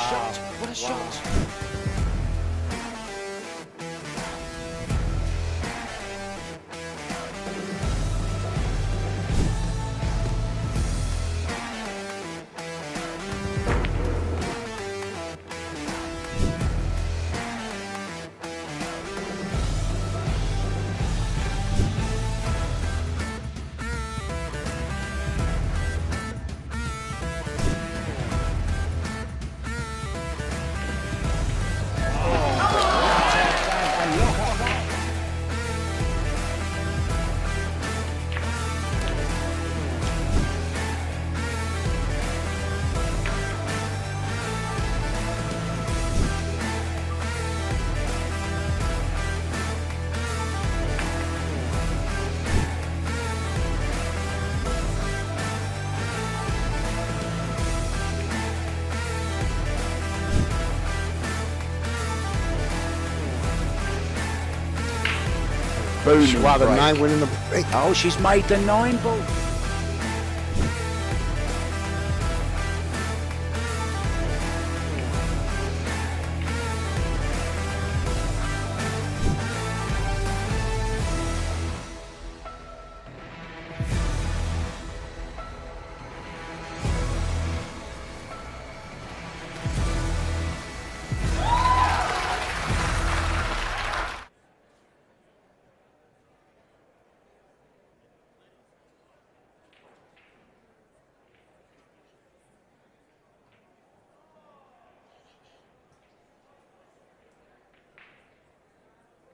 shot! What a shot! Boom. Wow, the 9 winning the break. Oh, she's made the 9 ball.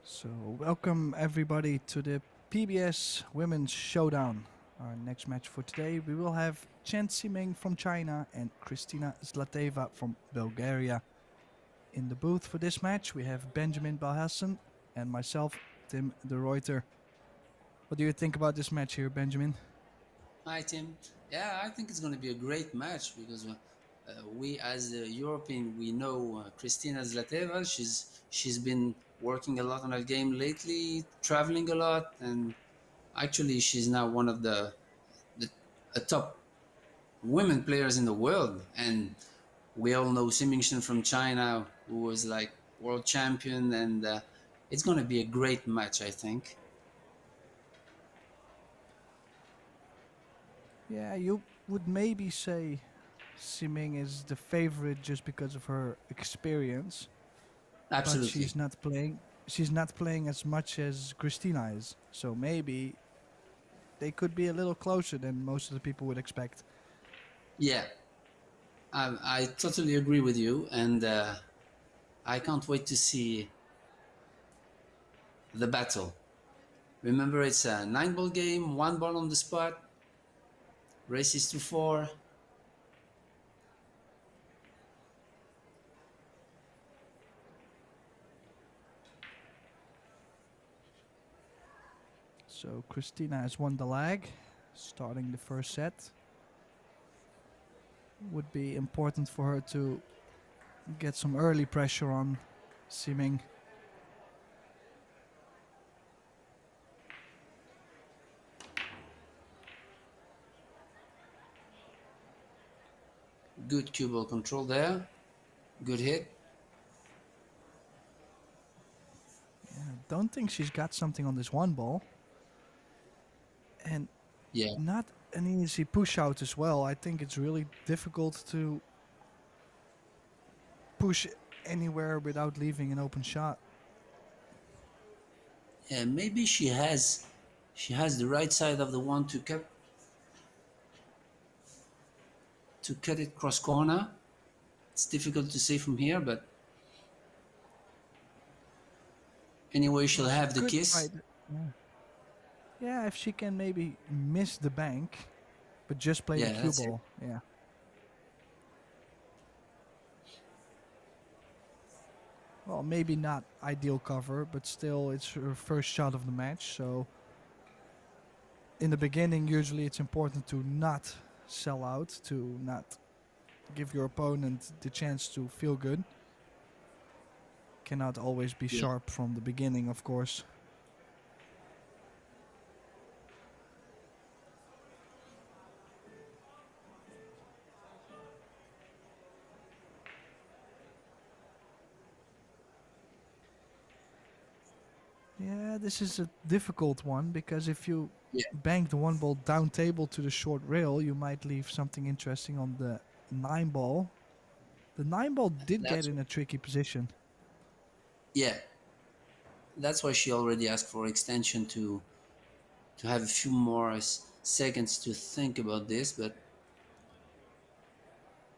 So welcome everybody to the PBS Women Showdown. Our next match for today, we will have Chen Ximing from China and Kristina ZLATEVA from Bulgaria. In the booth for this match, we have Benjamin Balhassan and myself, Tim de Ruyter. What do you think about this match here, Benjamin? Hi, Tim. Yeah, I think it's going to be a great match because we, as a European, we know Kristina ZLATEVA. She's been working a lot on her game lately, traveling a lot, and actually, she's now one of the a top women players in the world. And we all know Ximing from China, who was like world champion, and it's going to be a great match, I think. Yeah, you would maybe say Ximing is the favorite just because of her experience. Absolutely. But she's not playing as much as Kristina is. So maybe they could be a little closer than most of the people would expect. Yeah, I totally agree with you, and I can't wait to see the battle. Remember, it's a 9-ball game, 1 ball on the spot, races to 4. So Kristina has won the leg, starting the first set. Would be important for her to get some early pressure on Ximing. Good cue ball control there. Good hit. Yeah, don't think she's got something on this 1 ball. And Yeah, not an easy push out as well. I think it's really difficult to push anywhere without leaving an open shot. yeah. Maybe she has the right side of the one to cut it cross corner. It's difficult to say from here, but anyway, she'll have the Could kiss. try yeah, if she can maybe miss the bank, but just play Yeah, the cue that's it. ball. Yeah. Well, maybe not ideal cover, but still it's her first shot of the match. So in the beginning, usually it's important to not sell out, to not give your opponent the chance to feel good. Cannot always be Yeah. sharp from the beginning, of course. Yeah, this is a difficult one because if you Yeah, bank the one ball down table to the short rail, you might leave something interesting on the 9 ball. The 9 ball did get that's in a tricky position. yeah. That's why she already asked for extension to have a few more seconds to think about this. But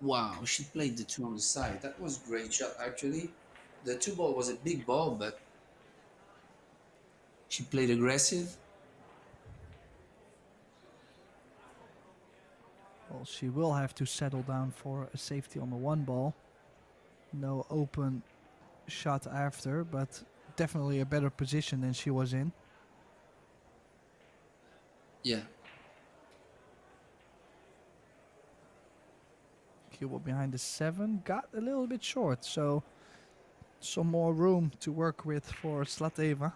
wow, she played the two on the side. That was a great shot, actually. The two ball was a big ball, but she played aggressive. Well, she will have to settle down for a safety on the 1 ball. No open shot after, but definitely a better position than she was in. Yeah, Cue ball behind the 7 got a little bit short, so some more room to work with for ZLATEVA.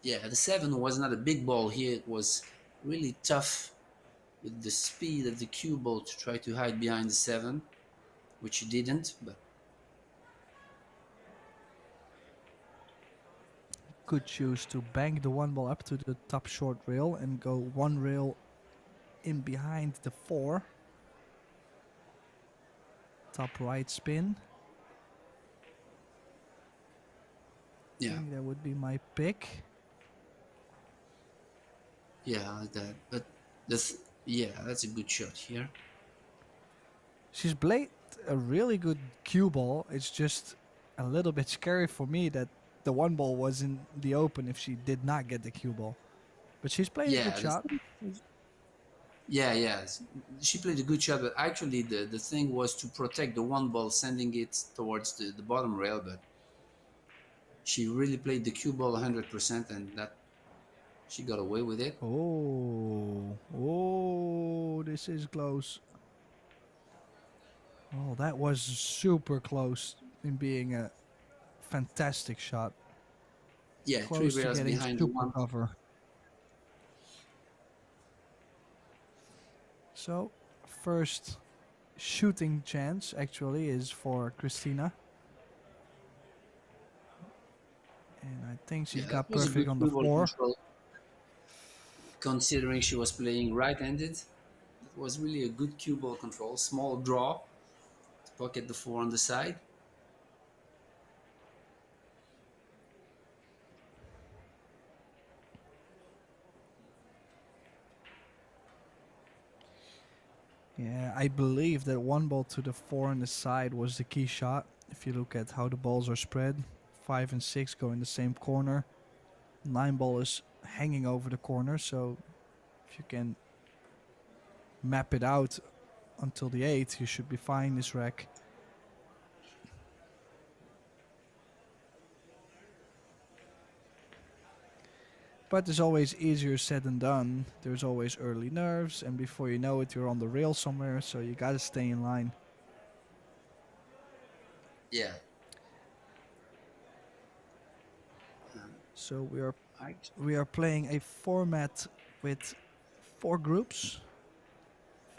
yeah. The seven was not a big ball here. It was really tough with the speed of the cue ball to try to hide behind the seven, which she didn't. But Could choose to bank the 1 ball up to the top short rail and go 1 rail in behind the 4. Top right spin. I yeah, think that would be my pick. yeah, like that. But yeah, that's a good shot here. She's played a really good cue ball. It's just a little bit scary for me that the 1 ball was in the open if she did not get the cue ball. But she's played a good Yeah, shot. yeah. She played a good shot, but actually the thing was to protect the one ball, sending it towards the bottom rail. But she really played the cue ball 100%, and that she got away with it. Oh, this is close. Oh, that was super close in being a fantastic shot. Yeah, three Close to rails getting behind the super one. cover. So, first shooting chance actually is for Christina. And I think she's Yeah, that got was a perfect good on the cue ball 4. control, considering she was playing right-handed. It was really a good cue ball control. Small draw to pocket the four on the side. Yeah, I believe that 1 ball to the 4 on the side was the key shot. If you look at how the balls are spread, 5 and 6 go in the same corner. 9 ball is hanging over the corner, so if you can map it out until the 8, you should be fine this rack. But it's always easier said than done. There's always early nerves, and before you know it, you're on the rail somewhere, so you gotta stay in line. Yeah. So I, we are playing a format with 4 groups,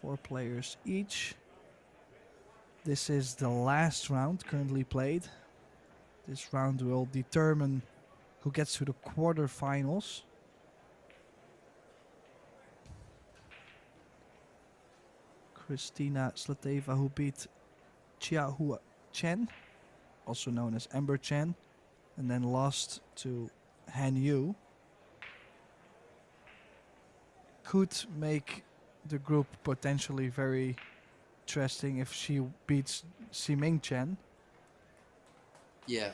4 players each. This is the last round currently played. This round will determine who gets to the quarterfinals. Christina ZLATEVA, who beat S.CHEN, also known as Amber Chen, and then lost to Han Yu, could make the group potentially very interesting if she beats Ximing Chen. yeah.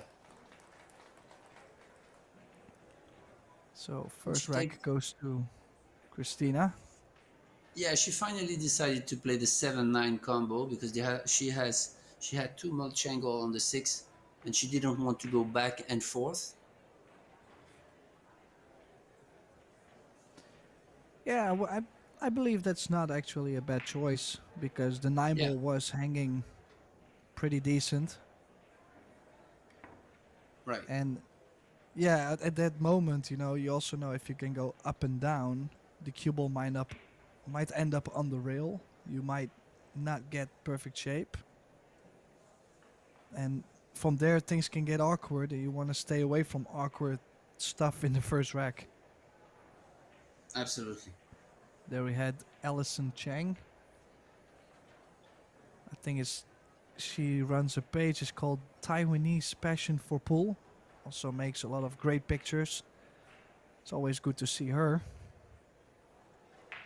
So Well, first rack goes to Christina. yeah, she finally decided to play the 7-9 combo because she had too much angle on the 6, and she didn't want to go back and forth. Yeah, I believe that's not actually a bad choice because the 9 Yeah, ball was hanging pretty decent. right. And yeah, at that moment, you also know if you can go up and down, the cue ball might end up on the rail. You might not get perfect shape. And from there things can get awkward, and you want to stay away from awkward stuff in the first rack. Absolutely. There we had Alison Chang. I think she runs a page. It's called Taiwanese Passion for Pool. Also makes a lot of great pictures. It's always good to see her.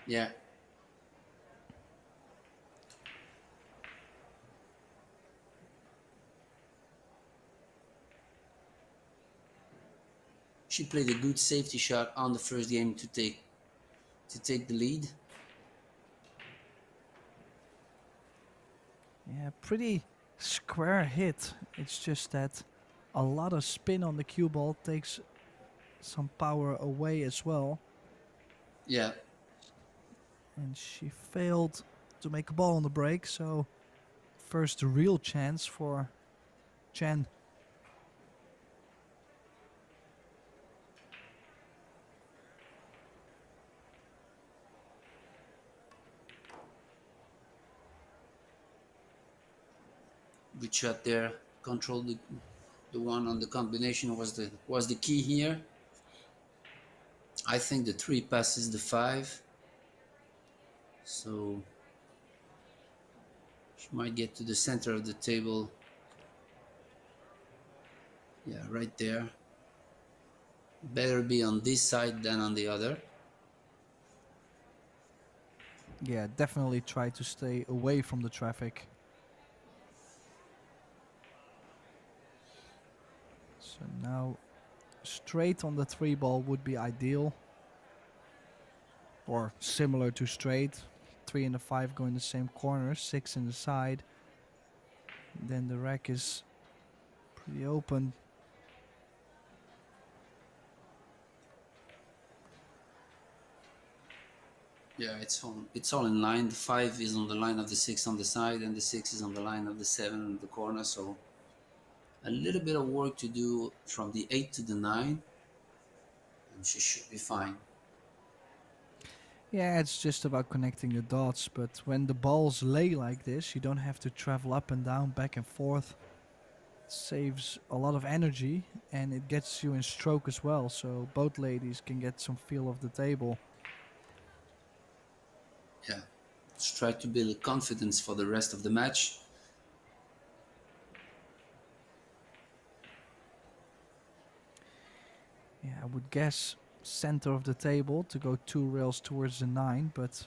Yeah. She played a good safety shot on the first game to take the lead. Yeah, pretty square hit. It's just that a lot of spin on the cue ball takes some power away as well. Yeah. And she failed to make a ball on the break, so first real chance for Chen. Good shot there. Control the one on the combination was the key here. I think the 3 passes the 5. So she might get to the center of the table. Yeah, right there. Better be on this side than on the other. Yeah, definitely try to stay away from the traffic. So now straight on the 3 ball would be ideal. Or similar to straight. 3 and the 5 go in the same corner, 6 in the side. Then the rack is pretty open. Yeah, it's all in line. The 5 is on the line of the 6 on the side, and the 6 is on the line of the 7 in the corner. So a little bit of work to do from the 8 to the 9, and she should be fine. Yeah, it's just about connecting the dots, but when the balls lay like this, you don't have to travel up and down, back and forth. It saves a lot of energy, and it gets you in stroke as well, so both ladies can get some feel of the table. Yeah, let's try to build confidence for the rest of the match. Yeah, I would guess center of the table to go 2 rails towards the 9, but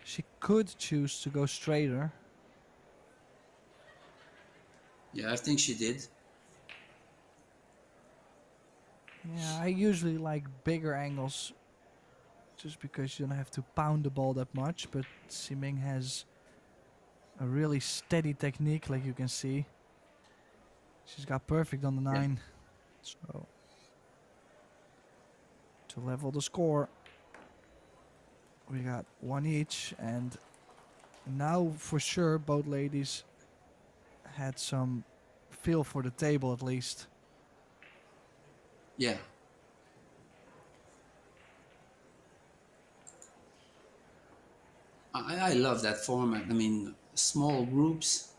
she could choose to go straighter. Yeah, I think she did. Yeah, I usually like bigger angles just because you don't have to pound the ball that much, but Ximing has a really steady technique, like you can see. She's got perfect on the 9. So to level the score, we got 1 each, and now for sure both ladies had some feel for the table at least. Yeah. I love that format. I mean, small groups.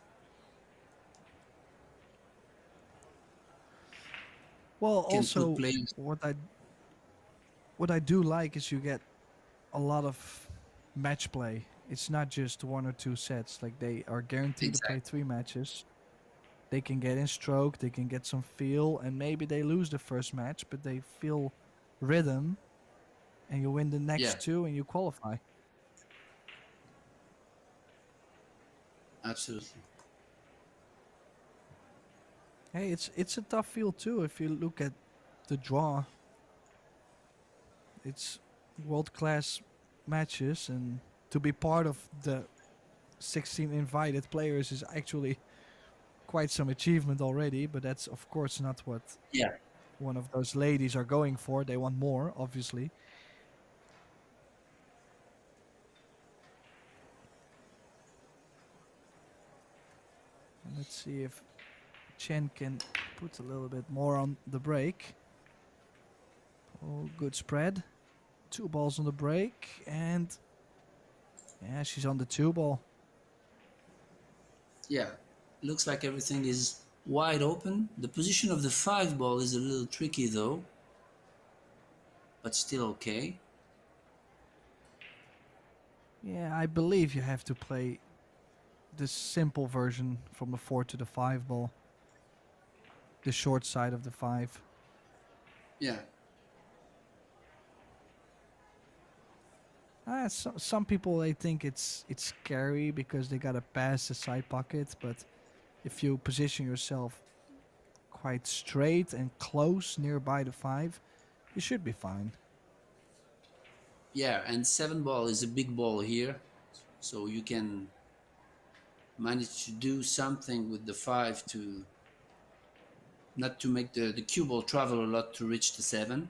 Well, Can also put players. what I do like is you get a lot of match play. It's not just 1 or 2 sets. Like, they are guaranteed to play 3 matches. They can get in stroke, they can get some feel, and maybe they lose the first match, but they feel rhythm, and you win the next Yeah. 2 and you qualify. Absolutely. Hey, it's a tough field too. If you look at the draw, it's world-class matches, and to be part of the 16 invited players is actually quite some achievement already. But that's of course not what Yeah. one of those ladies are going for. They want more, obviously. And let's see if Chen can put a little bit more on the break. Oh, good spread. 2 balls on the break, and yeah, she's on the 2 ball. Yeah. looks like everything is wide open. The position of the 5 ball is a little tricky though, but still okay. Yeah, I believe you have to play the simple version from the 4 to the 5 ball. The short side of the 5. Yeah, Some people, they think it's scary because they gotta pass the side pocket, but if you position yourself quite straight and close nearby the 5, you should be fine. yeah, and 7 ball is a big ball here, so you can manage to do something with the 5 to not to make the cue ball travel a lot to reach the 7.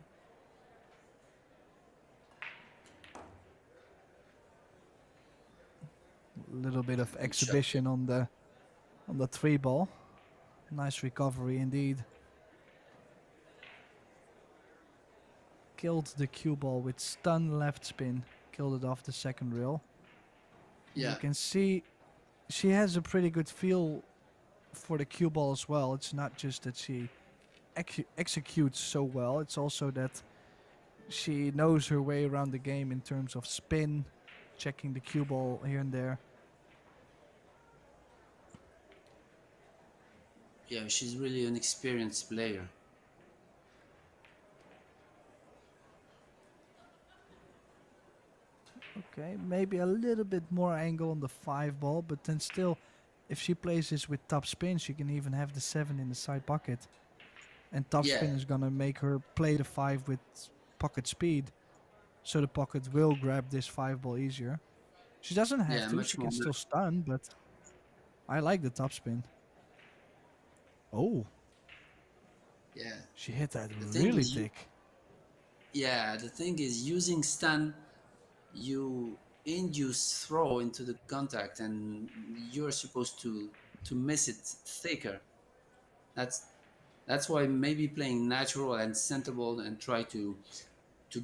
A little bit of Good shot. exhibition on the 3 ball. Nice recovery indeed. Killed the cue ball with stun left spin. Killed it off the second rail. Yeah, You can see she has a pretty good feel for the cue ball as well. It's not just that she executes so well, it's also that she knows her way around the game in terms of spin, checking the cue ball here and there. yeah, she's really an experienced player. Okay, maybe a little bit more angle on the 5 ball, but then still, if she plays this with top spin, she can even have the 7 in the side pocket. And top Yeah, spin is gonna make her play the 5 with pocket speed, so the pocket will grab this 5 ball easier. She doesn't have yeah, to, much she more. can still stun, but I like the top spin. Oh, Yeah, she hit that the thing really is, thick. yeah, the thing is, using stun, you induce throw into the contact, and you're supposed to miss it thicker. That's that's why maybe playing natural and sensible and try to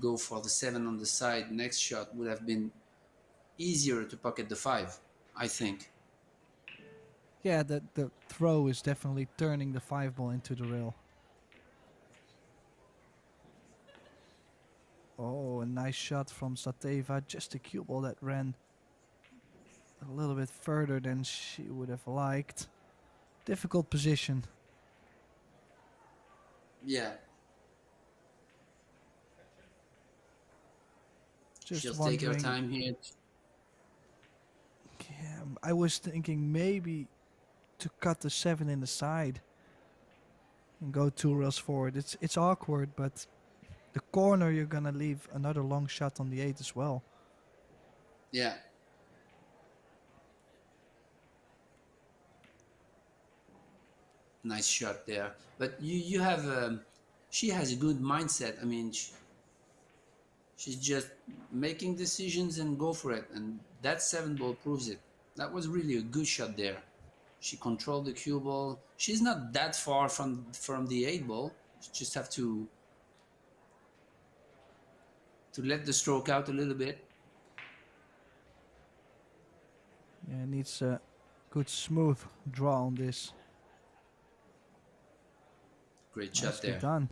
go for the 7 on the side next shot would have been easier to pocket the 5, I think. Yeah, the throw is definitely turning the 5 ball into the rail. Oh, a nice shot from ZLATEVA. Just a cue ball that ran a little bit further than she would have liked. Difficult position. Yeah, Just she'll take her wondering. time here. Yeah, I was thinking maybe to cut the 7 in the side and go 2 rails forward. It's awkward, but the corner you're gonna leave another long shot on the 8 as well. Yeah, nice shot there. But you have she has a good mindset. I mean, she's just making decisions and go for it. And that 7 ball proves it. That was really a good shot there. She controlled the cue ball. She's not that far from the 8 ball. You just have to let the stroke out a little bit. Yeah, needs a good smooth draw on this. Great shot Nicely there. done.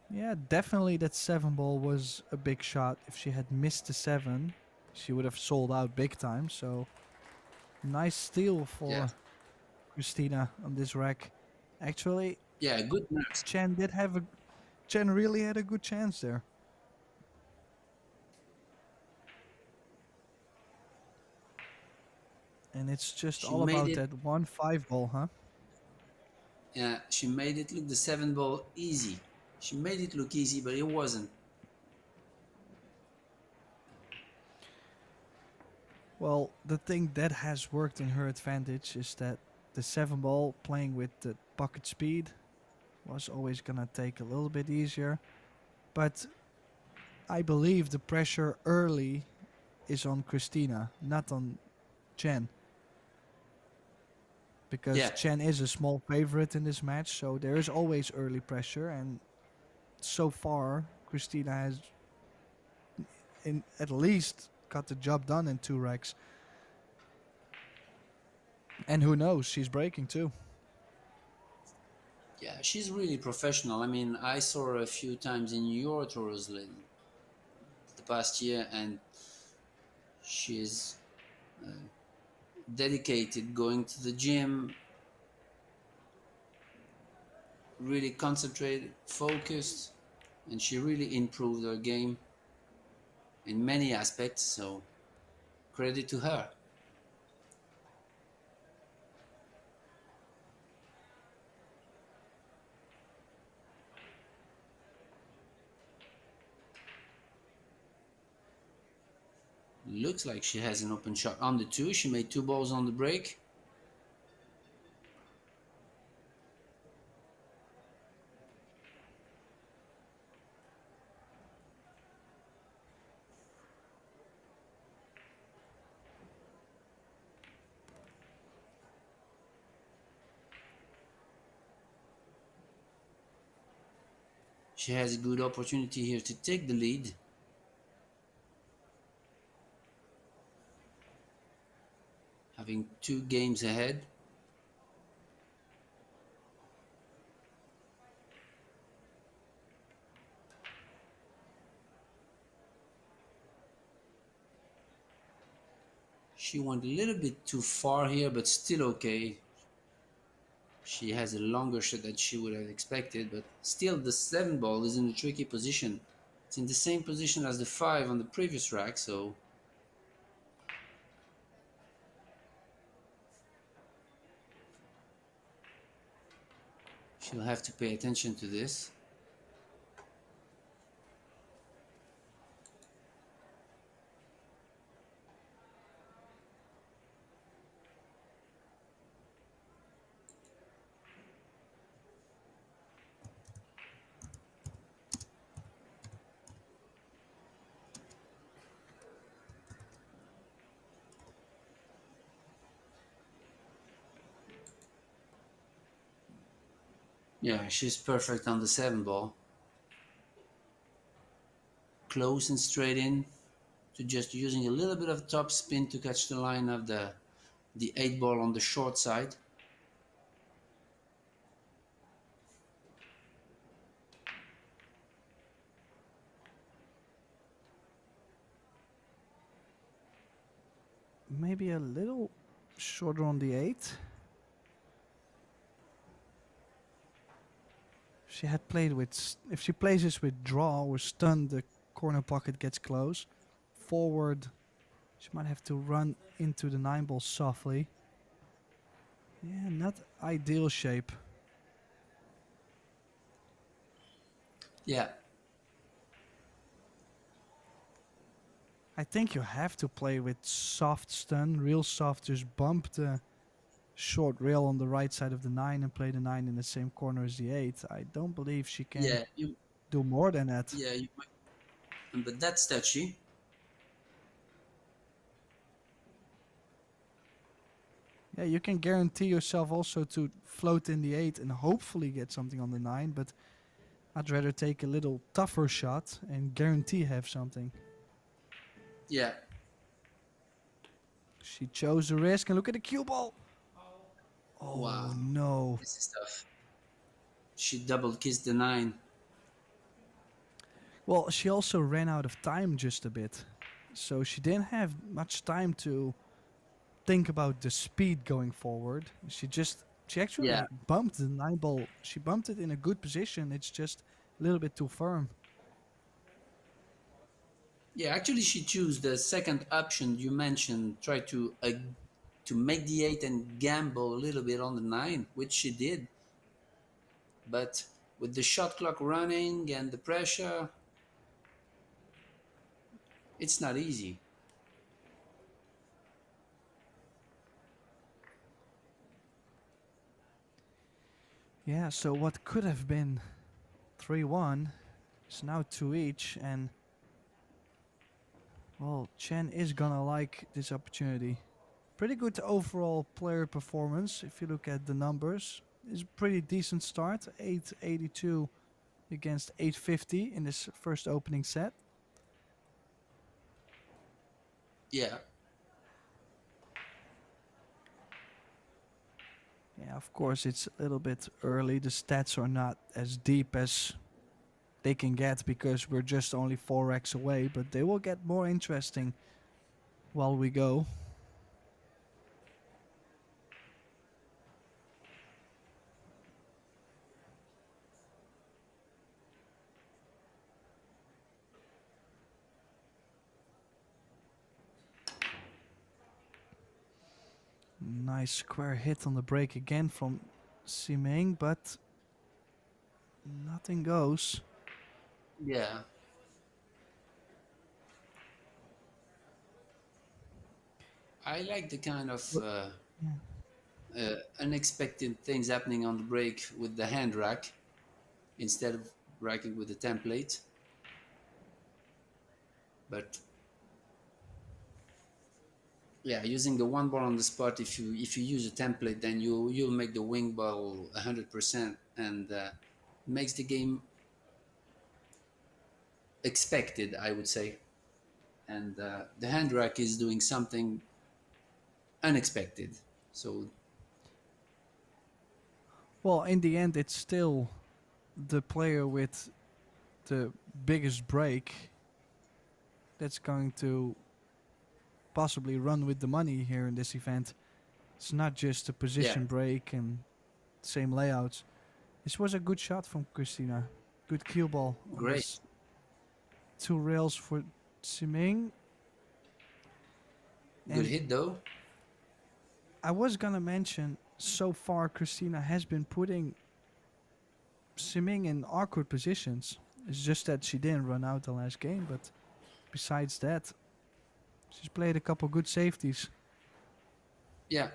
Yeah, definitely that 7 ball was a big shot. If she had missed the 7, she would have sold out big time. So nice steal Yeah, for Christina on this rack. Actually, yeah, good nerves. Chen really had a good chance there. And it's just She all made about it. that 1-5 ball, huh? Yeah, she made it look the 7 ball easy. She made it look easy, but it wasn't. Well, the thing that has worked in her advantage is that the 7 ball playing with the pocket speed was always gonna take a little bit easier. But I believe the pressure early is on Christina, not on Chen. Because Yeah, Chen is a small favorite in this match, so there is always early pressure. And so far, Christina has at least got the job done in 2 racks. And who knows, she's breaking too. Yeah, she's really professional. I mean, I saw her a few times in Euro tours the past year, and she's dedicated, going to the gym, really concentrated, focused, and she really improved her game in many aspects. So credit to her. Looks like she has an open shot on the two. She made two balls on the break. She has a good opportunity here to take the lead. Having two games ahead. She went a little bit too far here, but still okay. She has a longer shot than she would have expected, but still the 7 ball is in a tricky position. It's in the same position as the 5 on the previous rack, so she'll have to pay attention to this. Yeah, she's perfect on the 7 ball. Close and straight in to just using a little bit of top spin to catch the line of the 8 ball on the short side. Maybe a little shorter on the 8. She had played with, if she plays this with draw or stun, the corner pocket gets close. Forward, she might have to run into the 9 ball softly. Yeah, not ideal shape. Yeah, I think you have to play with soft stun, real soft, just bump the short rail on the right side of the 9 and play the 9 in the same corner as the 8. I don't believe she can yeah, do more than that. you might, but that's touchy. Yeah, you can guarantee yourself also to float in the 8 and hopefully get something on the 9, but I'd rather take a little tougher shot and guarantee have something. Yeah, She chose the risk and look at the cue ball. Oh wow, no. this is tough. She double kissed the 9. Well, she also ran out of time just a bit. So she didn't have much time to think about the speed going forward. She actually Yeah, bumped the 9 ball. She bumped it in a good position. It's just a little bit too firm. yeah. Actually, she chose the second option you mentioned. Try to make the 8 and gamble a little bit on the 9, which she did. But with the shot clock running and the pressure, it's not easy. Yeah, so what could have been 3-1 is now 2 each, and well, Chen is gonna like this opportunity. Pretty good overall player performance if you look at the numbers. It's a pretty decent start, 882 against 850 in this first opening set. Yeah, Yeah, of course, it's a little bit early. The stats are not as deep as they can get because we're just only 4 racks away, but they will get more interesting while we go. Nice square hit on the break again from Simeng, but nothing goes. Yeah. I like the kind of unexpected things happening on the break with the hand rack instead of racking with the template. But yeah, using the one ball on the spot, if you use a template, then you'll make the wing ball 100%, and makes the game expected, I would say. And the hand rack is doing something unexpected. So Well, in the end, it's still the player with the biggest break that's going to possibly run with the money here in this event. It's not just a yeah, position break and same layouts. This was a good shot from Christina. Good cue ball on great, this 2 rails for Siming. good And hit though. I was gonna mention, so far Christina has been putting Siming in awkward positions. It's just that she didn't run out the last game, but besides that, she's played a couple good safeties. Yeah,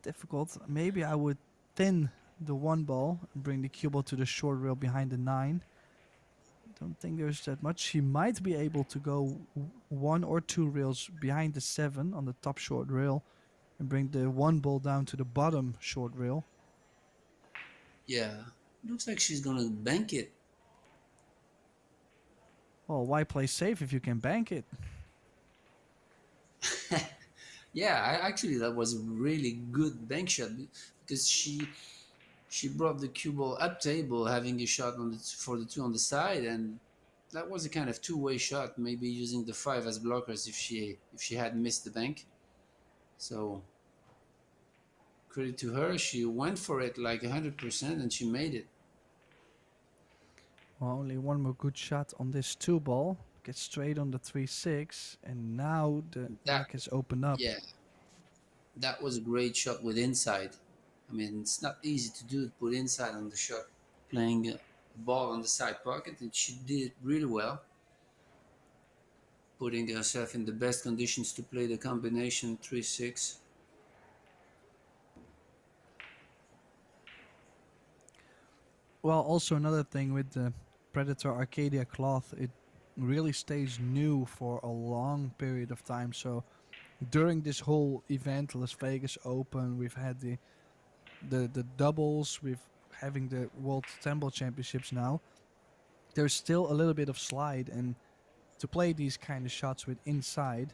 Difficult. Maybe I would thin the 1 ball and bring the cue ball to the short rail behind the 9. Don't think there's that much. She might be able to go 1 or 2 rails behind the 7 on the top short rail and bring the 1 ball down to the bottom short rail. yeah. Looks like she's gonna bank it. Well, why play safe if you can bank it? Yeah, actually that was a really good bank shot because she brought the cue ball up table, having a shot on for the 2 on the side, and that was a kind of two-way shot. Maybe using the 5 as blockers if she had missed the bank. So credit to her, she went for it like 100% and she made it. Well, only one more good shot on this 2 ball. Gets straight on the 3-6, and now the That rack has opened up. Yeah, that was a great shot with inside. I mean, it's not easy to do, put inside on the shot, playing a ball on the side pocket, and she did it really well, putting herself in the best conditions to play the combination 3-6. Well, also another thing with the Predator Arcadia Cloth, it really stays new for a long period of time. So during this whole event, Las Vegas Open, we've had the doubles, we've having the World Temple Championships now. There's still a little bit of slide, and to play these kind of shots with inside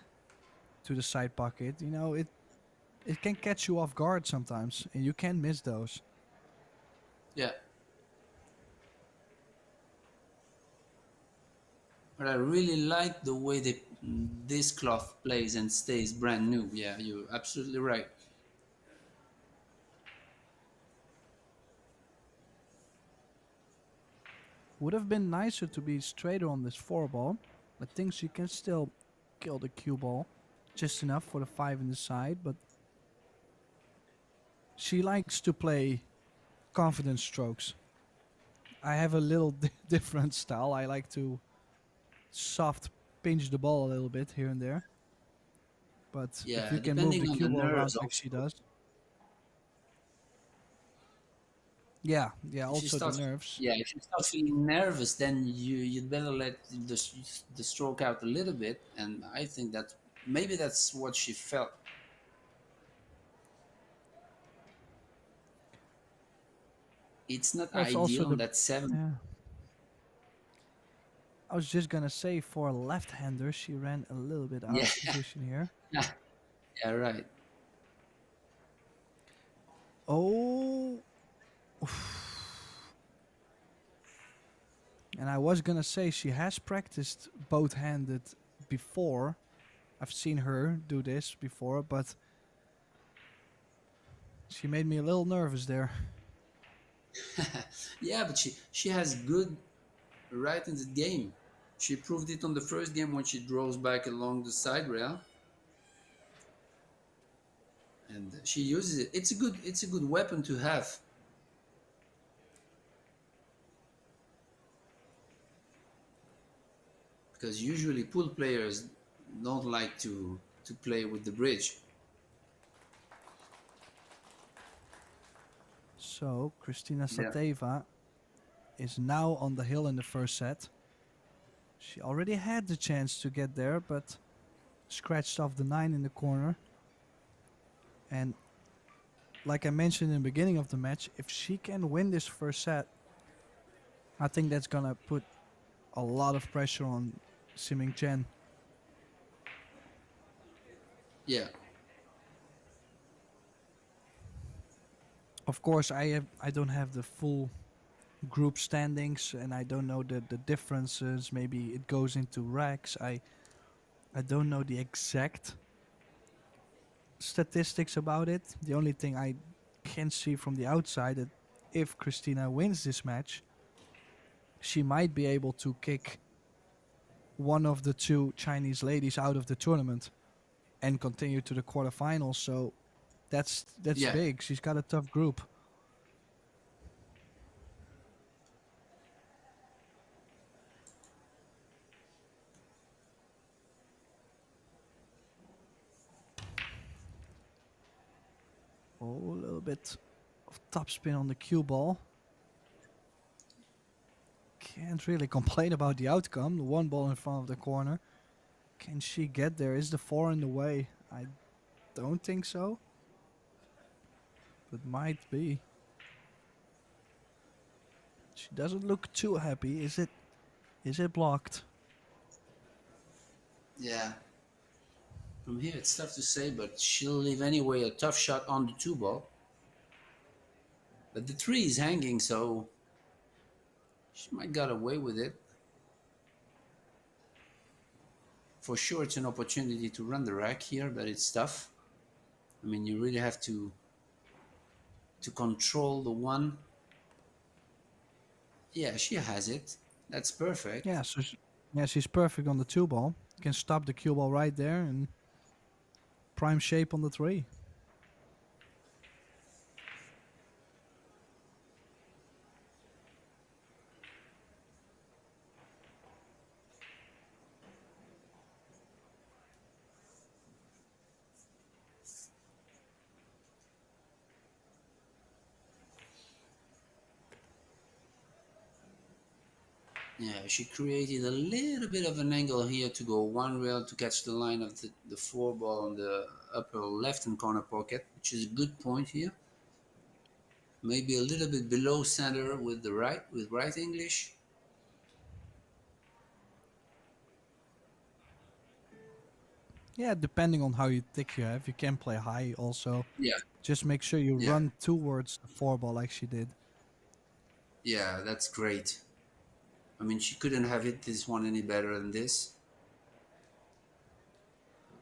to the side pocket, it can catch you off guard sometimes, and you can miss those. Yeah. But I really like the way this cloth plays and stays brand new. Yeah, you're absolutely right. Would have been nicer to be straighter on this 4 ball. I think she can still kill the cue ball just enough for the 5 in the side, but she likes to play confidence strokes. I have a little different style. I like to soft pinch the ball a little bit here and there. But if Yeah, you can move the depending on cue the ball around nerves like also. she does. Yeah, If she also the starts, nerves. yeah, if you start feeling nervous, then you'd better let the stroke out a little bit. And I think that maybe that's what she felt. It's not Well, it's also ideal on the that 7. yeah. I was just gonna say for a left-hander, she ran a little bit out Yeah, of position here. yeah, right. Oh, and I was gonna say she has practiced both-handed before. I've seen her do this before, but she made me a little nervous there. Yeah, but she has good right in the game. She proved it on the first game when she draws back along the side rail, and she uses it. It's a good weapon to have because usually pool players don't like to play with the bridge. So Christina Yeah, ZLATEVA is now on the hill in the first set. She already had the chance to get there, but scratched off the 9 in the corner. And like I mentioned in the beginning of the match, if she can win this first set, I think that's gonna put a lot of pressure on S.CHEN. yeah, Of course, I don't have the full group standings, and I don't know the differences. Maybe it goes into racks. I don't know the exact statistics about it. The only thing I can see from the outside that if Christina wins this match, she might be able to kick one of the two Chinese ladies out of the tournament and continue to the quarterfinals. So that's yeah. big. She's got a tough group. Oh, a little bit of topspin on the cue ball. Can't really complain about the outcome. The one ball in front of the corner. Can she get there? Is the 4 in the way? I don't think so. But might be. She doesn't look too happy. Is it blocked? Yeah. From here, it's tough to say, but she'll leave anyway a tough shot on the 2 ball. But the 3 is hanging, so she might got away with it. For sure, it's an opportunity to run the rack here, but it's tough. I mean, you really have to control the 1. Yeah, she has it. That's perfect. Yeah, so yeah, she's perfect on the 2 ball. Can stop the cue ball right there and prime shape on the 3. Yeah, she created a little bit of an angle here to go 1 rail to catch the line of the 4 ball on the upper left-hand corner pocket, which is a good point here. Maybe a little bit below center with right English. Yeah, depending on how thick you have, you can play high also. Yeah, Just make sure you yeah, run towards the 4 ball like she did. yeah, that's great. I mean, she couldn't have hit this one any better than this.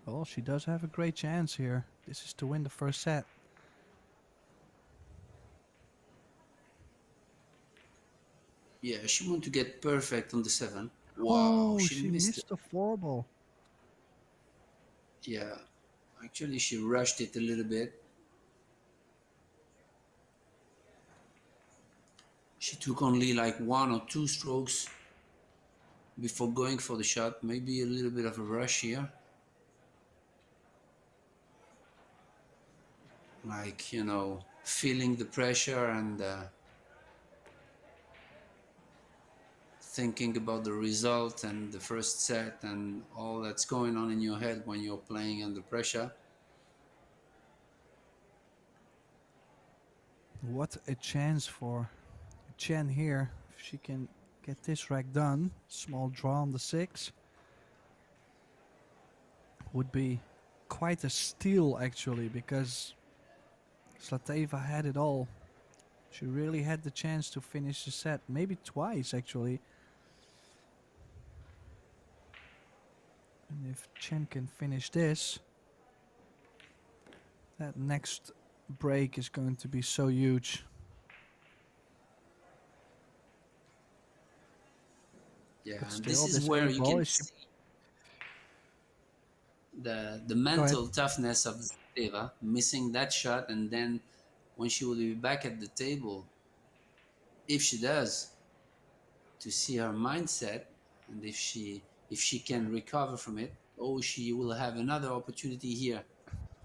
Well, she does have a great chance here. This is to win the first set. Yeah, she wanted to get perfect on the 7. Wow, Oh, she she missed it. missed the 4 ball. Yeah, actually, she rushed it a little bit. She took only like 1 or 2 strokes before going for the shot. Maybe a little bit of a rush here. Like, feeling the pressure and thinking about the result and the first set and all that's going on in your head when you're playing under pressure. What a chance for Chen here. If she can get this rack done. Small draw on the 6. Would be quite a steal actually, because ZLATEVA had it all. She really had the chance to finish the set, maybe twice actually. And if Chen can finish this, that next break is going to be so huge. Yeah, But and this still, is this where 8 you ball can is... see the mental toughness of ZLATEVA, missing that shot, and then when she will be back at the table, if she does, to see her mindset, and if she can recover from it, oh, she will have another opportunity here.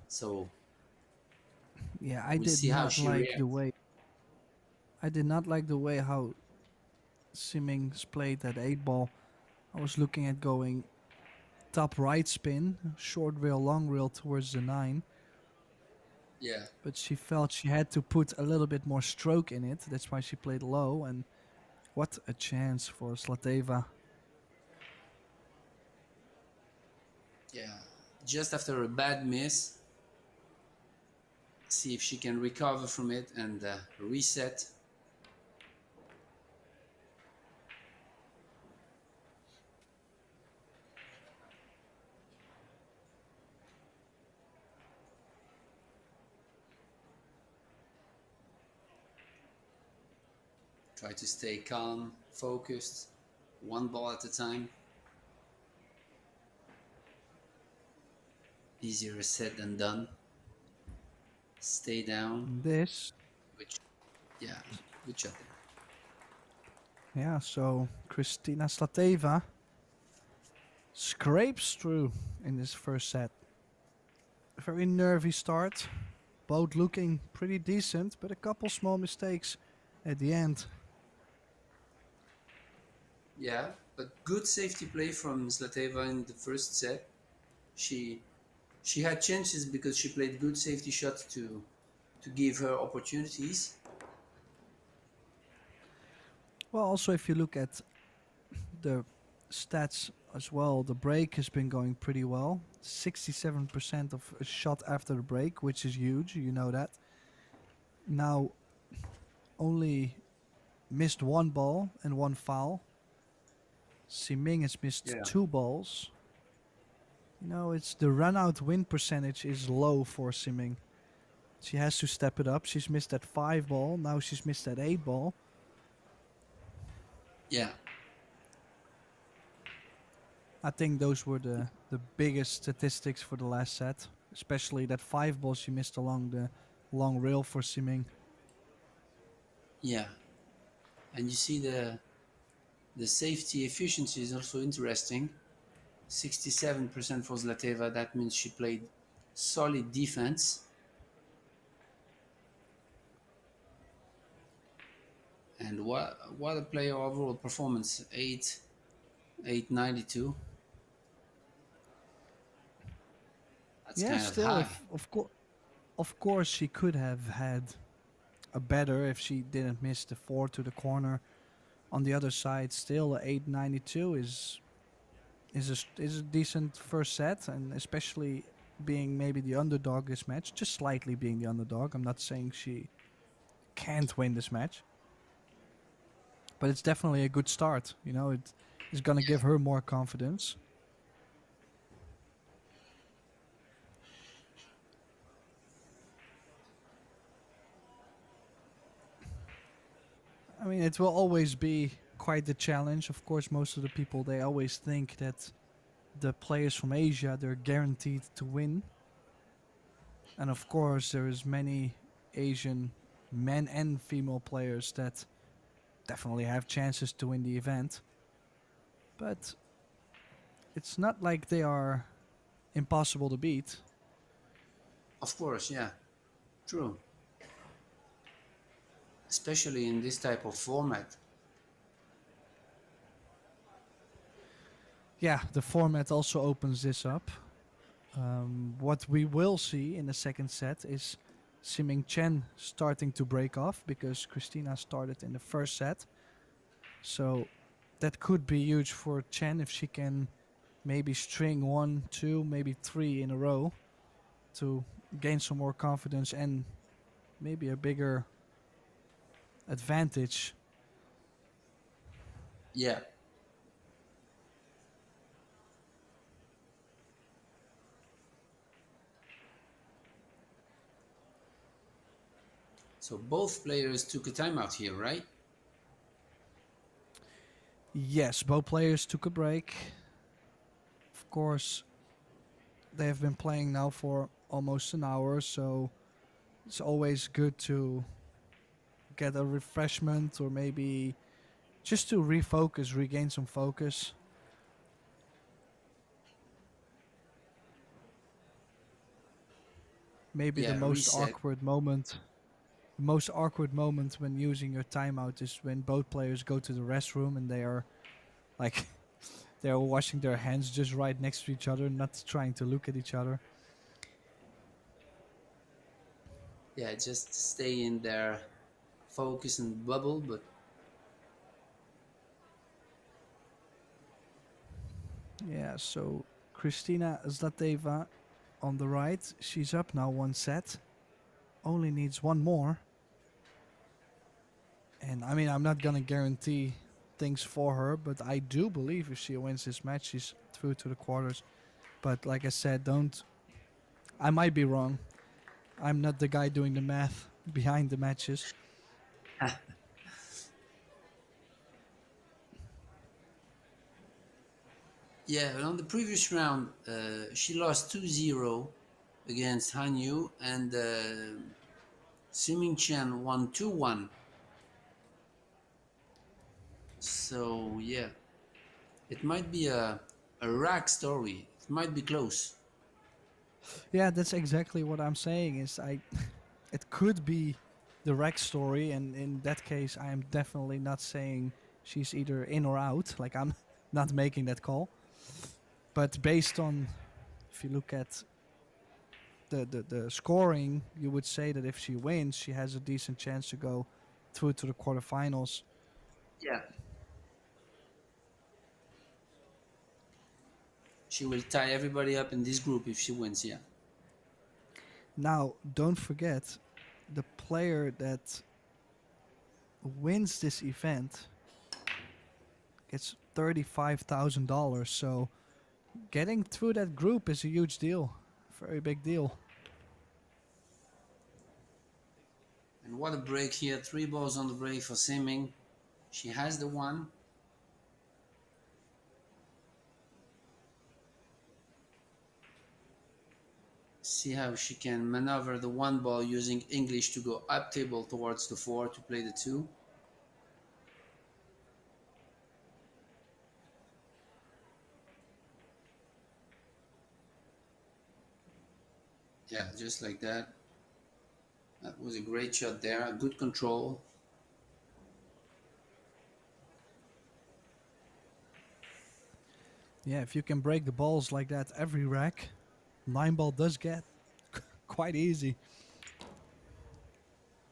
So Yeah, I we'll did see how not she like the reacts. way... I did not like the way how Simmings played that 8 ball. I was looking at going top right spin, short rail, long rail towards the 9. Yeah, But she felt she had to put a little bit more stroke in it. That's why she played low. And what a chance for ZLATEVA. yeah. Just after a bad miss, see if she can recover from it and reset. Try to stay calm, focused, one ball at a time. Easier said than done. Stay down. This, Which, yeah, good shot there. yeah, so Christina ZLATEVA scrapes through in this first set. A very nervy start. Both looking pretty decent, but a couple small mistakes at the end. Yeah, but good safety play from ZLATEVA in the first set. She had chances because she played good safety shots to give her opportunities. Well, also if you look at the stats as well, the break has been going pretty well. 67% of a shot after the break, which is huge, you know that. Now, only missed 1 ball and 1 foul. Siming has missed Yeah. 2 balls. You know, it's the run-out win percentage is low for Siming. She has to step it up. She's missed that 5 ball. Now she's missed that 8 ball. Yeah, I think those were the biggest statistics for the last set. Especially that 5 ball she missed along the long rail for Siming. yeah. And you see the safety efficiency is also interesting. 67% for ZLATEVA. That means she played solid defense. And what a player overall performance, 892. That's Yeah, kind of still, high. if of course she could have had a better if she didn't miss the 4 to the corner. On the other side, still 892 is a decent first set, and especially being maybe the underdog this match, just slightly being the underdog. I'm not saying she can't win this match, but it's definitely a good start. You know, it is gonna give her more confidence. I mean, it will always be quite the challenge. Of course, most of the people, they always think that the players from Asia, they're guaranteed to win. And of course, there is many Asian men and female players that definitely have chances to win the event. But it's not like they are impossible to beat. Of course, yeah. True. Especially in this type of format. Yeah, the format also opens this up. What we will see in the second set is Siming Chen starting to break off because Christina started in the first set. So that could be huge for Chen if she can maybe string 1, 2, maybe 3 in a row to gain some more confidence and maybe a bigger advantage. Yeah. So both players took a timeout here, right? Yes, both players took a break. Of course, they have been playing now for almost an hour, so it's always good to get a refreshment or maybe just to refocus, regain some focus. Maybe Yeah, reset. the most awkward moment when using your timeout is when both players go to the restroom and they are like they're washing their hands just right next to each other, not trying to look at each other. Yeah, just stay in their focus and bubble, but Yeah, so Kristina Zlateva on the right, she's up now 1 set. Only needs 1 more. And I mean, I'm not gonna guarantee things for her, but I do believe if she wins this match, she's through to the quarters. But like I said, don't. I might be wrong. I'm not the guy doing the math behind the matches. yeah, but on the previous round, she lost 2-0 against Han Yu, and Siming Chen won 2-1. So, yeah, it might be a rack story. It might be close. Yeah, that's exactly what I'm saying. Is it could be the Rex story, and in that case, I am definitely not saying she's either in or out. Like I'm not making that call. But based on, if you look at the scoring, you would say that if she wins, she has a decent chance to go through to the quarterfinals. Yeah. She will tie everybody up in this group if she wins, yeah. Now, don't forget, the player that wins this event gets $35,000. So getting through that group is a huge deal, very big deal. And what a break here. 3 balls on the break for Siming. She has the one. See how she can maneuver the 1 ball using English to go up table towards the 4 to play the 2. Yeah, just like that. That was a great shot there. Good control. Yeah, if you can break the balls like that every rack, 9 ball does get quite easy.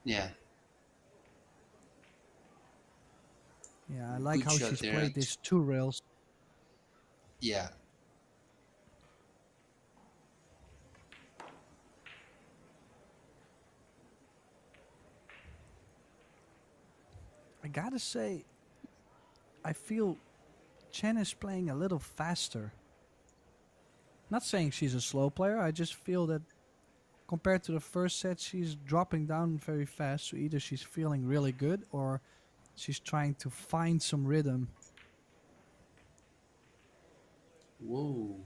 Yeah, Yeah, I like good how shot she's there. played these 2 rails. Yeah. I gotta say, I feel Chen is playing a little faster. Not saying she's a slow player, I just feel that compared to the first set, she's dropping down very fast. So either she's feeling really good or she's trying to find some rhythm. Whoa.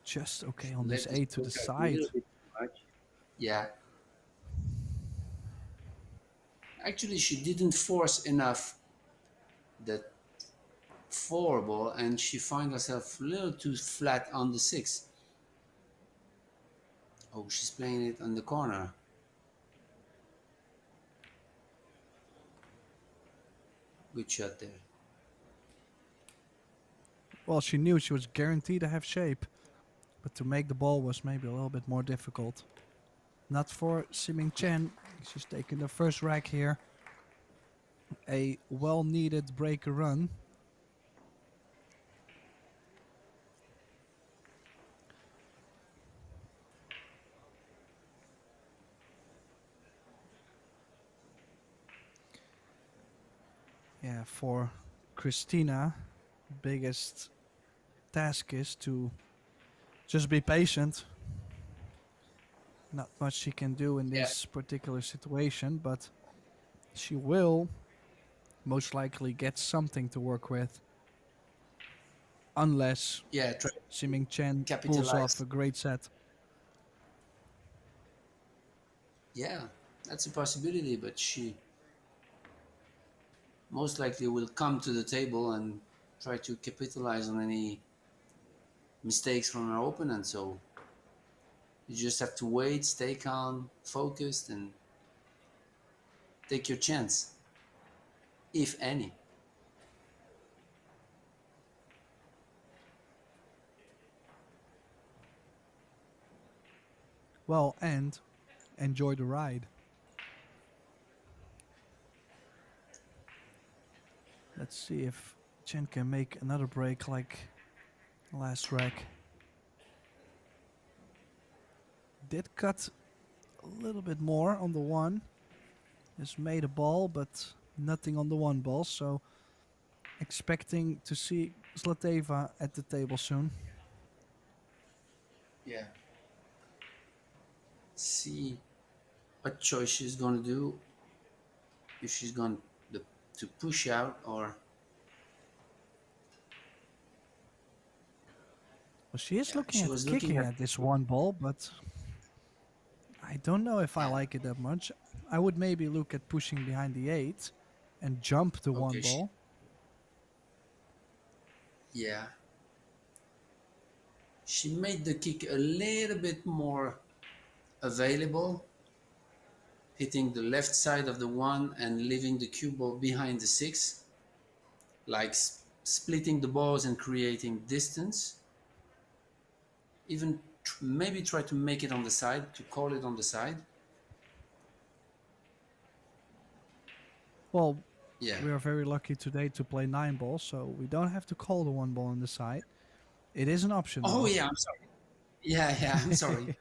Just okay on this Let this 8 to the work out a side. little bit too much. Yeah. Actually, she didn't force enough that 4 ball, and she found herself a little too flat on the 6. Oh, she's playing it on the corner. Good shot there. Well, she knew she was guaranteed to have shape, but to make the ball was maybe a little bit more difficult. Not for Siming Chen, She's taking the first rack here. A well-needed breaker run. Yeah, for Christina, biggest task is to just be patient. Not much she can do in Yeah, this particular situation, but she will most likely get something to work with. Unless yeah, try to Ximing Chen pulls off capitalize. a great set. Yeah, that's a possibility, but she most likely will come to the table and try to capitalize on any mistakes from her opponent. So you just have to wait, stay calm, focused, and take your chance, if any. Well, and enjoy the ride. Let's see if Chen can make another break like last rack. Did cut a little bit more on the one. Just made a ball, but nothing on the one ball. So expecting to see ZLATEVA at the table soon. Yeah. See what choice she's going to do. If she's going to push out or Well, she is yeah, looking she at was looking kicking at at this one ball, but I don't know if I yeah. like it that much. I would maybe look at pushing behind the 8 and jump the one Okay, ball. yeah. She made the kick a little bit more available, hitting the left side of the one and leaving the cue ball behind the 6, like splitting the balls and creating distance. Even maybe try to make it on the side, to call it on the side. Well, Yeah. we are very lucky today to play 9 balls, so we don't have to call the one ball on the side. It is an option Oh though. yeah, I'm sorry. Yeah, I'm sorry.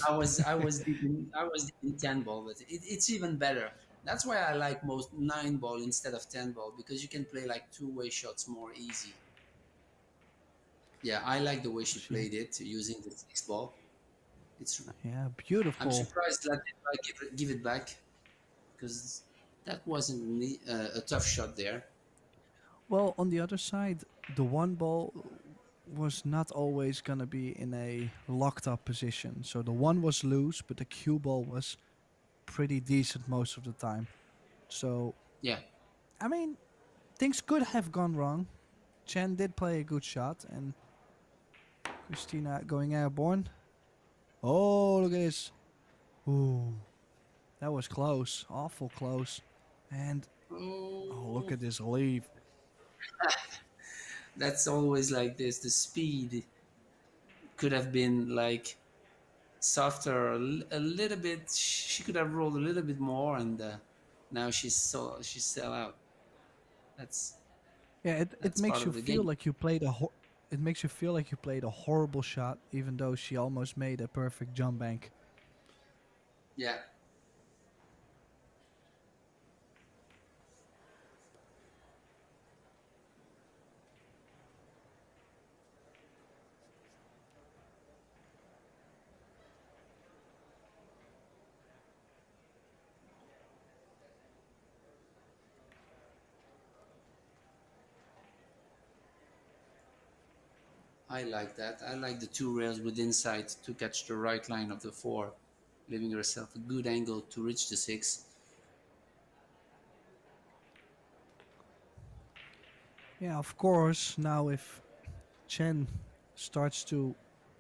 I was deep in 10 ball, but it's even better. That's why I like most 9 ball instead of 10 ball, because you can play like two-way shots more easy. Yeah, I like the way she She, played it using the 6 ball. It's yeah, I'm beautiful. surprised that I give it back, because that wasn't a tough shot there. Well, on the other side, the one ball was not always gonna be in a locked up position. So the one was loose, but the cue ball was pretty decent most of the time. So, Yeah, I mean, things could have gone wrong. Chen did play a good shot, and Christina going airborne. Oh, look at this. Ooh, that was close. Awful close. And, oh, look oh, at this leave. that's always like this. The speed could have been like softer, a little bit. She could have rolled a little bit more, and now she's sell out. That's Yeah, it that's part makes you of the feel game. like you played it makes you feel like you played a horrible shot, even though she almost made a perfect jump bank. Yeah, I like that. I like the two rails with insight to catch the right line of the 4, leaving herself a good angle to reach the 6. Yeah, of course. Now if Chen starts to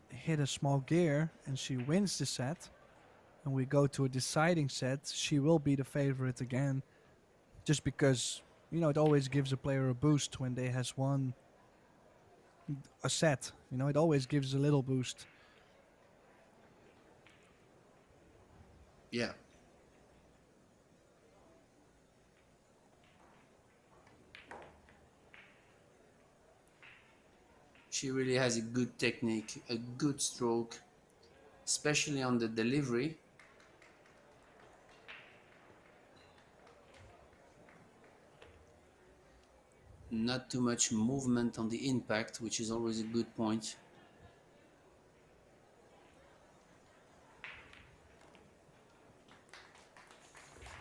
hit a small gear and she wins the set, and we go to a deciding set, she will be the favorite again. Just because it always gives a player a boost when they has won a set. It always gives a little boost. Yeah, She really has a good technique, a good stroke, especially on the delivery. Not too much movement on the impact, which is always a good point.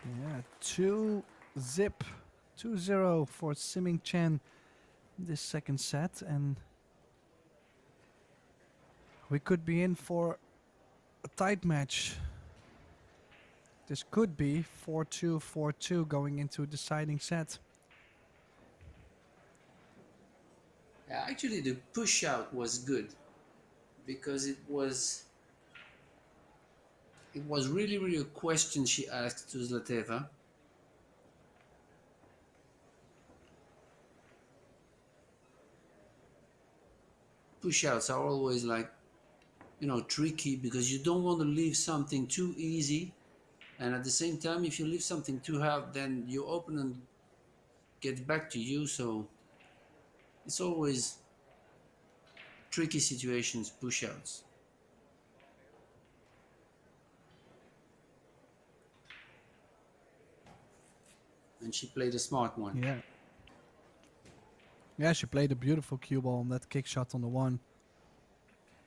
Yeah, 2-0 for Siming Chen this second set, and we could be in for a tight match. This could be 4-2, 4-2 going into a deciding set. Yeah, actually, the push out was good because it was really a question she asked to ZLATEVA. Push outs are always like, tricky because you don't want to leave something too easy, and at the same time, if you leave something too hard, then your opponent gets back to you. So it's always tricky situations, push outs. And she played a smart one. Yeah. Yeah, she played a beautiful cue ball on that kick shot on the one.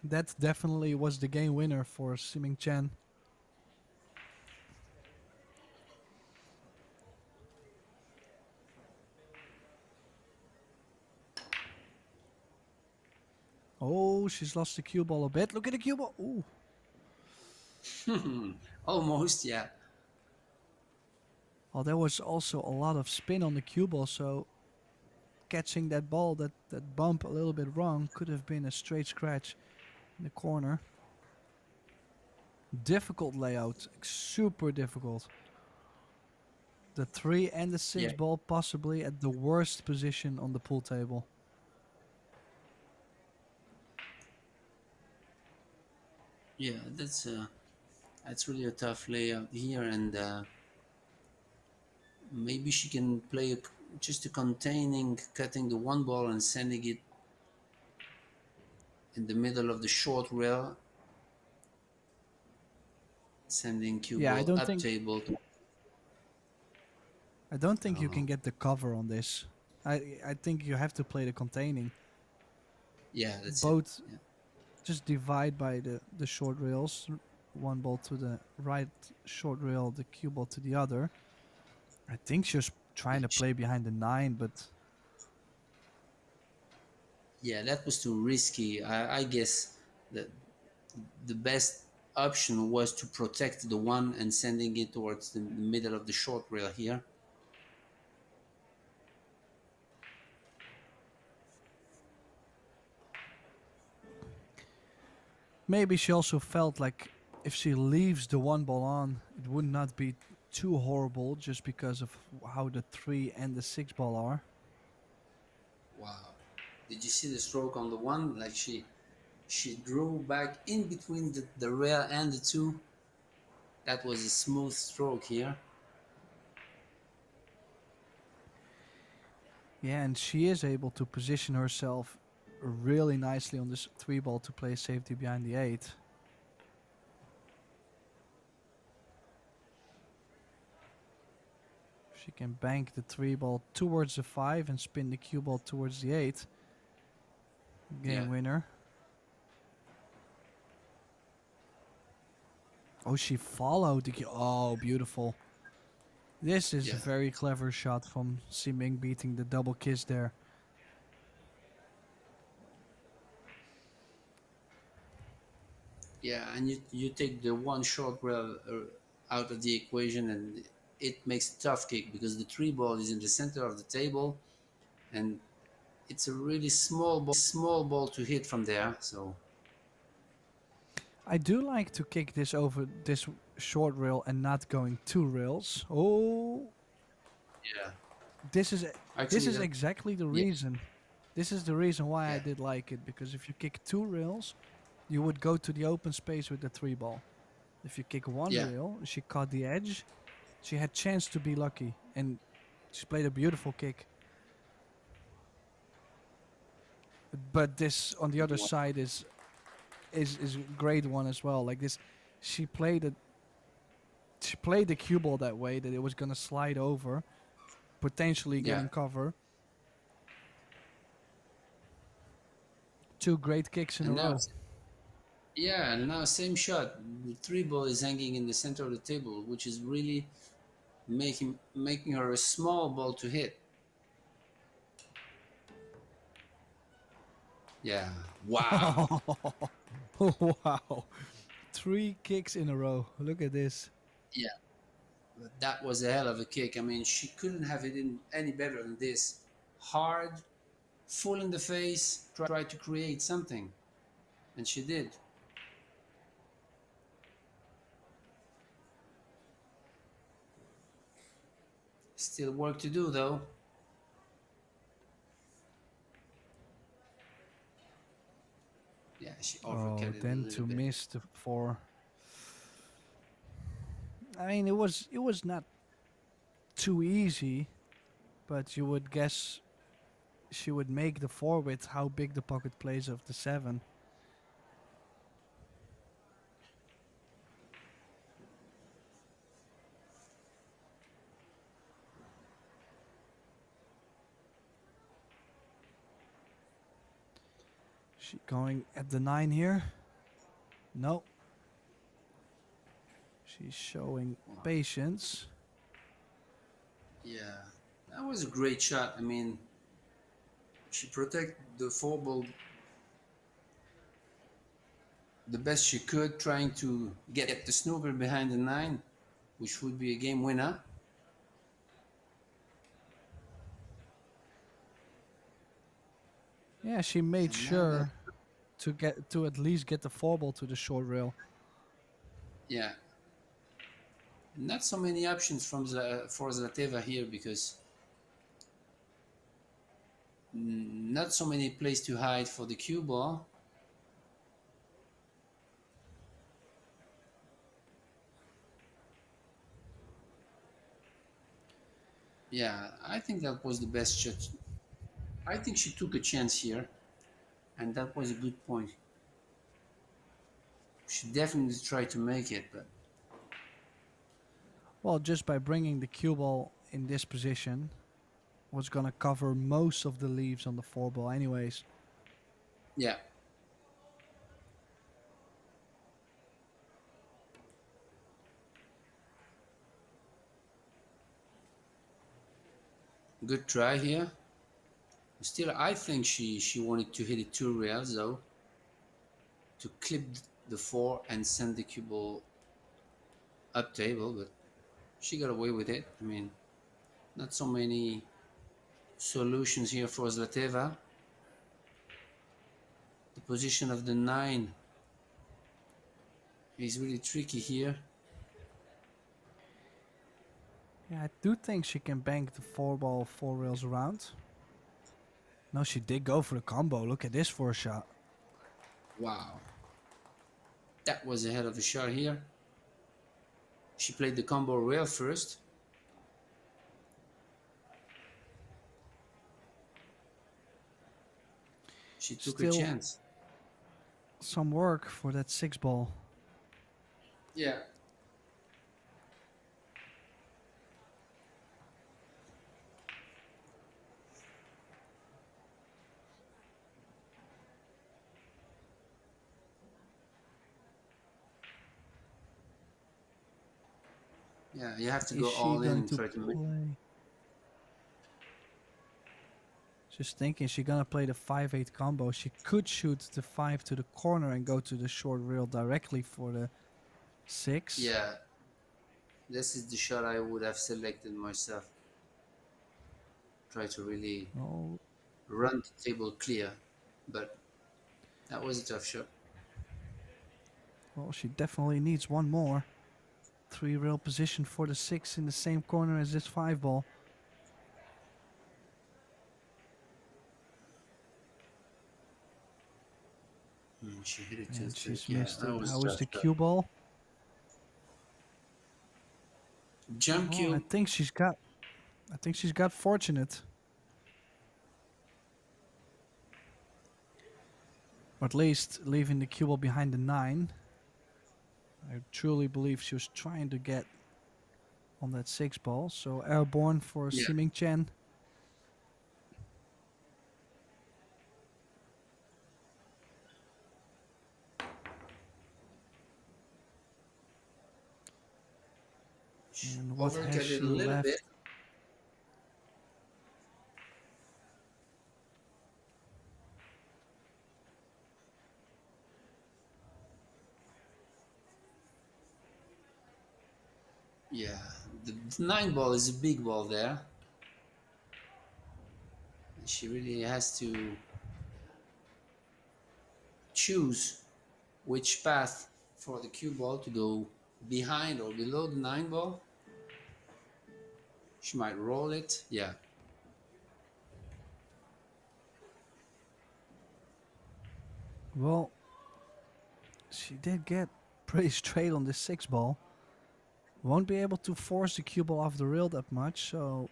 That definitely was the game winner for Siming Chen. Oh, she's lost the cue ball a bit. Look at the cue ball. Ooh. Almost, yeah. Well, there was also a lot of spin on the cue ball, so catching that ball, that bump a little bit wrong, could have been a straight scratch in the corner. Difficult layout, super difficult. The 3 and the 6 Yeah. ball possibly at the worst position on the pool table. Yeah, that's really a tough layout here, and maybe she can play just a containing, cutting the one ball and sending it in the middle of the short rail, sending cue Yeah, ball up table. I don't think you can get the cover on this. I think you have to play the containing. Yeah, that's Both it. Yeah. just divide by the short rails. One ball to the right short rail, the cue ball to the other. I think she was trying to play behind the 9, but Yeah, that was too risky. I guess that the best option was to protect the one and sending it towards the middle of the short rail here. maybe she also felt like if she leaves the one ball on, it would not be too horrible just because of how the 3 and the 6 ball are. Wow. Did you see the stroke on the one? Like she drew back in between the rail and the 2. That was a smooth stroke here. Yeah, and she is able to position herself really nicely on this 3 ball to play safety behind the 8. She can bank the 3 ball towards the 5 and spin the cue ball towards the 8. Game winner. Oh, she followed the cue. Oh, beautiful. This is a very clever shot from Siming beating the double kiss there. Yeah, and you take the one short rail out of the equation, and it makes a tough kick because the 3 ball is in the center of the table, and it's a really small ball to hit from there. So I do like to kick this over this short rail and not going 2 rails. Oh, yeah, this is actually, exactly the reason. This is the reason why I did like it, because if you kick 2 rails, you would go to the open space with the 3 ball. If you kick 1 rail, she caught the edge. She had chance to be lucky, and she played a beautiful kick. But this on the other side is a great one as well. Like this, she played it. She played the cue ball that way that it was gonna slide over, potentially Yeah. getting cover. Two great kicks in a And now, row. yeah, and now same shot. The three ball is hanging in the center of the table, which is really making her a small ball to hit. Yeah. Wow. Wow, three kicks in a row. Look at this. Yeah. But that was a hell of a kick. I mean, she couldn't have it in any better than this. Hard, full in the face, try to create something. And she did. Still work to do though. Yeah, she Oh, overcut it a then little to bit. miss the four. I mean, it was not too easy, but you would guess she would make the four with how big the pocket plays of the seven. She going at the nine here? No. She's showing patience. Yeah, that was a great shot. I mean, she protected the four ball the best she could, trying to get the snooker behind the nine, which would be a game winner. Yeah, she made And now that, sure to at least get the four ball to the short rail. yeah, not so many options for ZLATEVA here because not so many places to hide for the cue ball. Yeah, I think that was the best shot. I think she took a chance here, and that was a good point. She definitely tried to make it, but Well, just by bringing the cue ball in this position, was gonna cover most of the leaves on the four ball, anyways. yeah. Good try here. Still, I think she wanted to hit it two rails though, to clip the four and send the cue ball up table, but she got away with it. I mean, not so many solutions here for ZLATEVA. The position of the nine is really tricky here. Yeah, I do think she can bank the four ball four rails around. No, she did go for the combo. Look at this for a shot. Wow. That was a hell of a shot here. She played the combo rail first. She took her Still chance. some work for that six ball. Yeah. Yeah, you have to Is go she all in going and to try to make. play? Just thinking, she gonna play the 5-8 combo. She could shoot the 5 to the corner and go to the short rail directly for the 6. Yeah, this is the shot I would have selected myself. Try to really Oh, run the table clear, but that was a tough shot. well, she definitely needs one more. 3 rail position for the 6 in the same corner as this 5 ball. She hit it And just she's yeah, missed that it. was How a is tough the shot. cue ball? Jump Oh, cue. I think she's got fortunate. Or at least leaving the cue ball behind the 9. I truly believe she was trying to get on that 6 ball. So airborne for Yeah. Siming Chen. And what has Overcut she it a little left? bit. Yeah, the 9 ball is a big ball there. She really has to choose which path for the cue ball to go behind or below the 9 ball. She might roll it. Yeah. Well, she did get pretty straight on this 6 ball. Won't be able to force the cue ball off the rail that much, so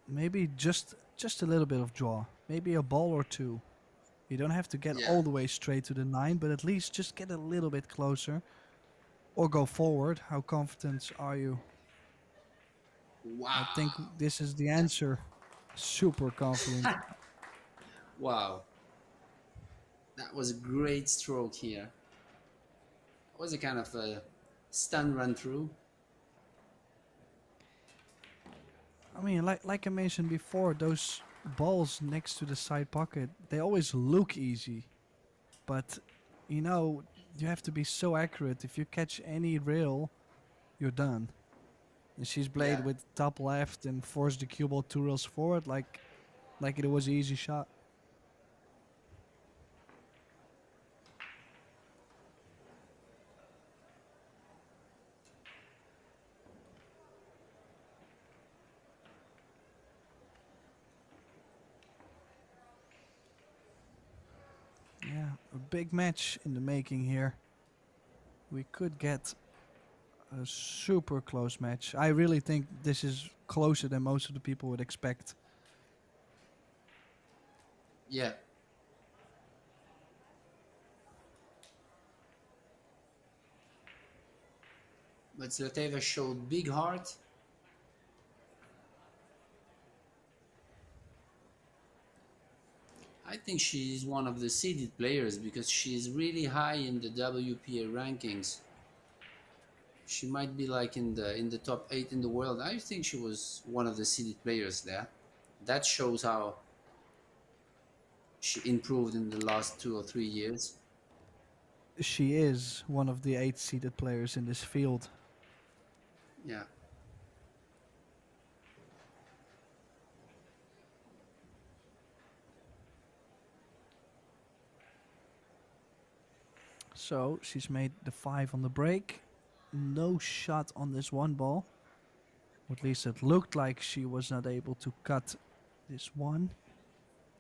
maybe just a little bit of draw. Maybe a ball or two. You don't have to get Yeah. all the way straight to the 9, but at least just get a little bit closer. Or go forward. How confident are you? I Wow. think this is the answer. Super confident. Wow. That was a great stroke here. It was a kind of a stun run through. I mean, like I mentioned before, those balls next to the side pocket, they always look easy. But, you know, you have to be so accurate. If you catch any rail, you're done. And she's played Yeah. with top left and forced the cue ball 2 rails forward like it was an easy shot. Yeah, a big match in the making here. We could get a super close match. I really think this is closer than most of the people would expect. Yeah. But ZLATEVA showed big heart. I think she's one of the seeded players because she's really high in the WPA rankings. She might be like in the top 8 in the world. I think she was one of the seeded players there. That shows how she improved in the last 2 or 3 years. She is one of the 8 seeded players in this field. Yeah. So she's made the 5 on the break. No shot on this 1 ball. Or at least it looked like she was not able to cut this 1.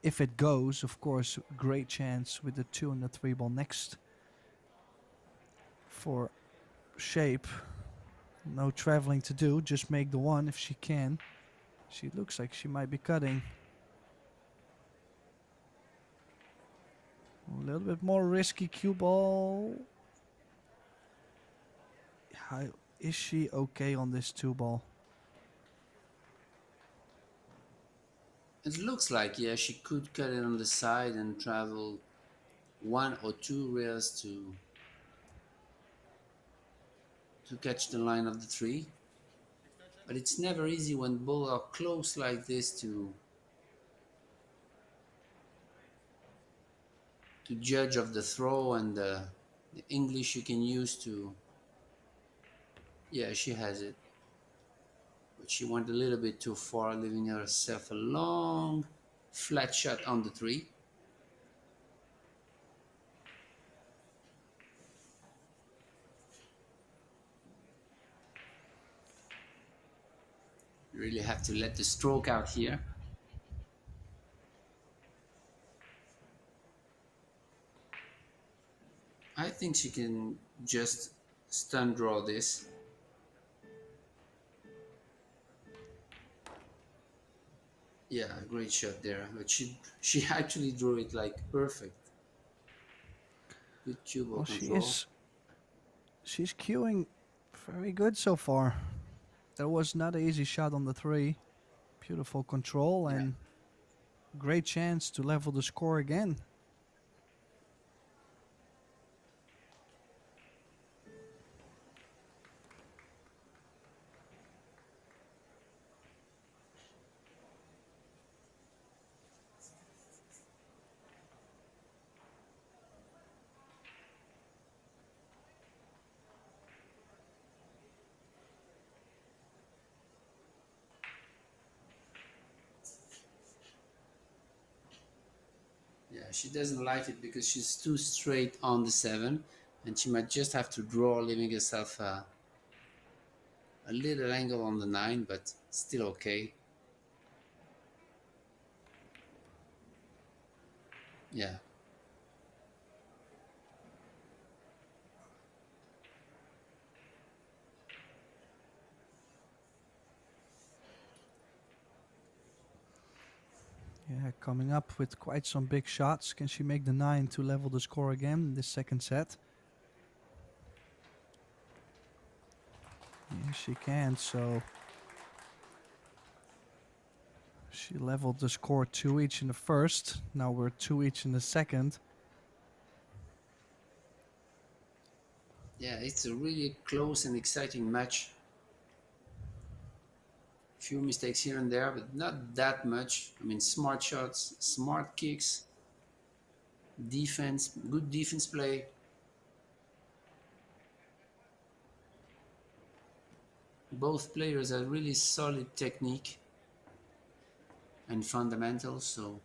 If it goes, of course, great chance with the 2 and the 3 ball next for shape. No traveling to do, just make the 1 if she can. She looks like she might be cutting. A little bit more risky cue ball. How is she okay on this 2 ball? It looks like, yeah, she could cut it on the side and travel 1 or 2 rails to catch the line of the 3. But it's never easy when balls are close like this to judge of the throw and the English you can use to. Yeah, she has it. But she went a little bit too far, leaving herself a long flat shot on the 3. You really have to let the stroke out here. I think she can just stun draw this. Yeah, great shot there. But she actually drew it like perfect. Good cue ball Well, control. she's queuing very good so far. That was not an easy shot on the 3. Beautiful control Yeah. and great chance to level the score again. Yeah, she doesn't like it because she's too straight on the 7, and she might just have to draw, leaving herself a little angle on the 9, but still okay. Yeah. Yeah, coming up with quite some big shots. Can she make the 9 to level the score again in this second set? Yeah, she can, so she leveled the score 2 each in the first. Now we're 2 each in the second. Yeah, it's a really close and exciting match. Few mistakes here and there, but not that much. I mean, smart shots, smart kicks, defense, good defense play. Both players have really solid technique and fundamentals, so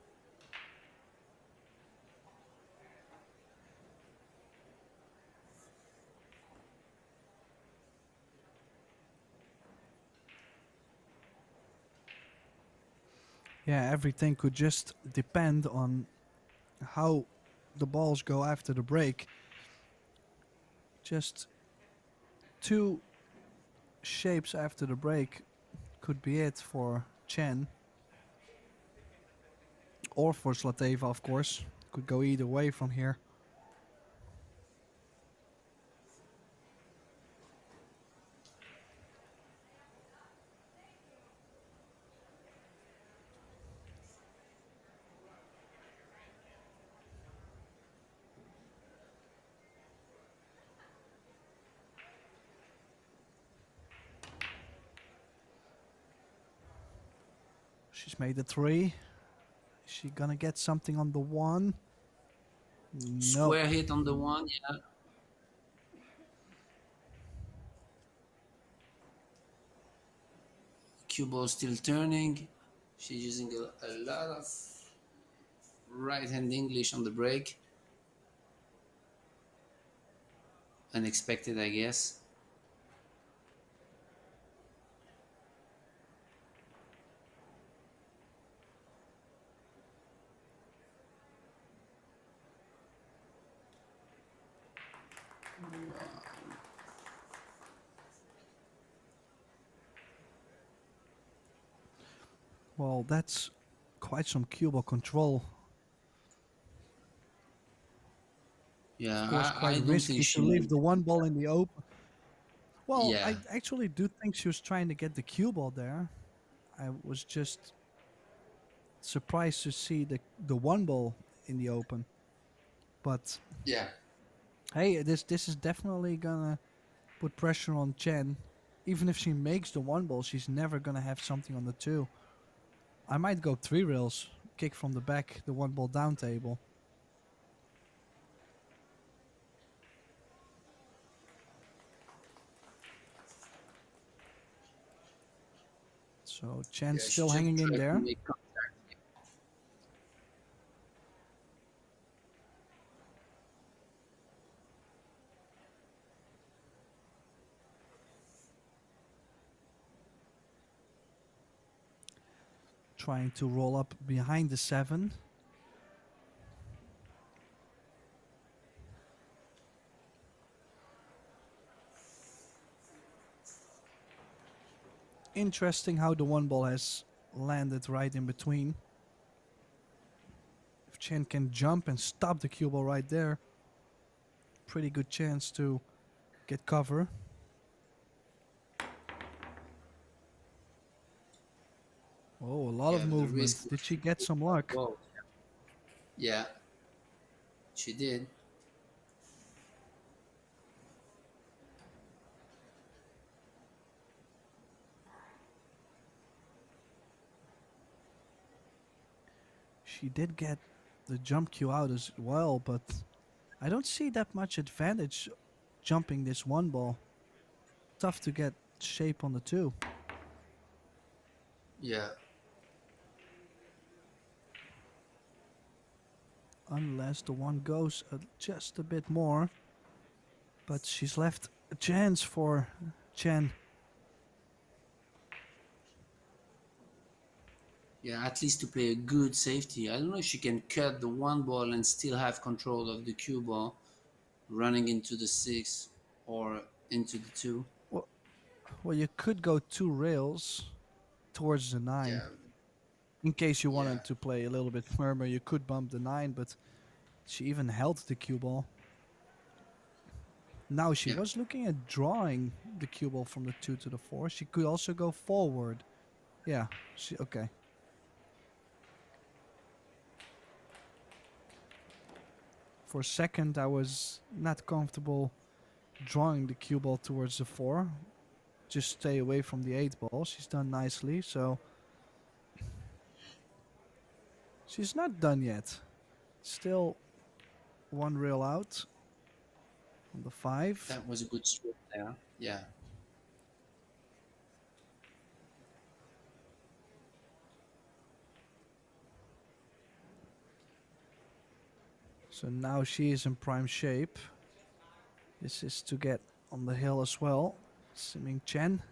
Yeah, everything could just depend on how the balls go after the break. Just 2 shapes after the break could be it for Chen. Or for ZLATEVA, of course. Could go either way from here. She's made the 3. Is she gonna get something on the 1? No. square hit on the 1, yeah. Cue ball still turning. She's using a lot of right-hand English on the break. Unexpected, I guess. Well, that's quite some cue ball control. Yeah, Of course, I quite don't think risky to she leave meant. the 1 ball in the open. Well, Yeah, I actually do think she was trying to get the cue ball there. I was just surprised to see the 1 ball in the open. But yeah. hey, this is definitely gonna put pressure on Chen. Even if she makes the 1 ball, she's never gonna have something on the 2. I might go 3 rails, kick from the back, the 1 ball down table. So Chen's Yeah, she still just hanging in tried to there. make contact. Trying to roll up behind the 7. Interesting how the 1 ball has landed right in between. If Chen can jump and stop the cue ball right there. pretty good chance to get cover. Oh, a lot Yeah, of the risk. movement. Did she get some luck? Whoa. Yeah, she did. She did get the jump cue out as well, but I don't see that much advantage jumping this one ball. Tough to get shape on the two. Yeah. Unless the one goes just a bit more. But she's left a chance for Chen. Yeah, at least to play a good safety. I don't know if she can cut the one ball and still have control of the cue ball running into the 6 or into the 2. Well, well, you could go 2 rails towards the 9. Yeah, In case you yeah, wanted to play a little bit firmer, you could bump the 9, but she even held the cue ball. Now she yeah. was looking at drawing the cue ball from the 2 to the 4. She could also go forward. Yeah, okay. For a second, I was not comfortable drawing the cue ball towards the 4. Just stay away from the 8 ball. She's done nicely, so she's not done yet. Still 1 rail out on the 5. That was a good stroke there. Yeah. So now she is in prime shape. This is to get on the hill as well. Siming Chen.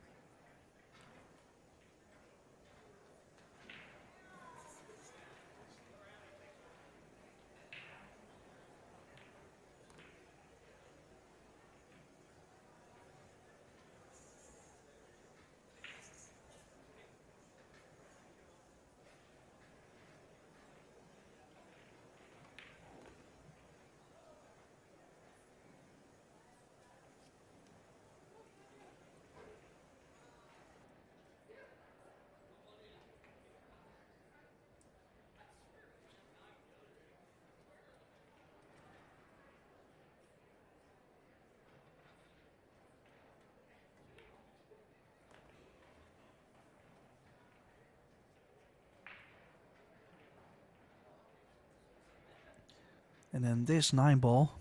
And then this 9 ball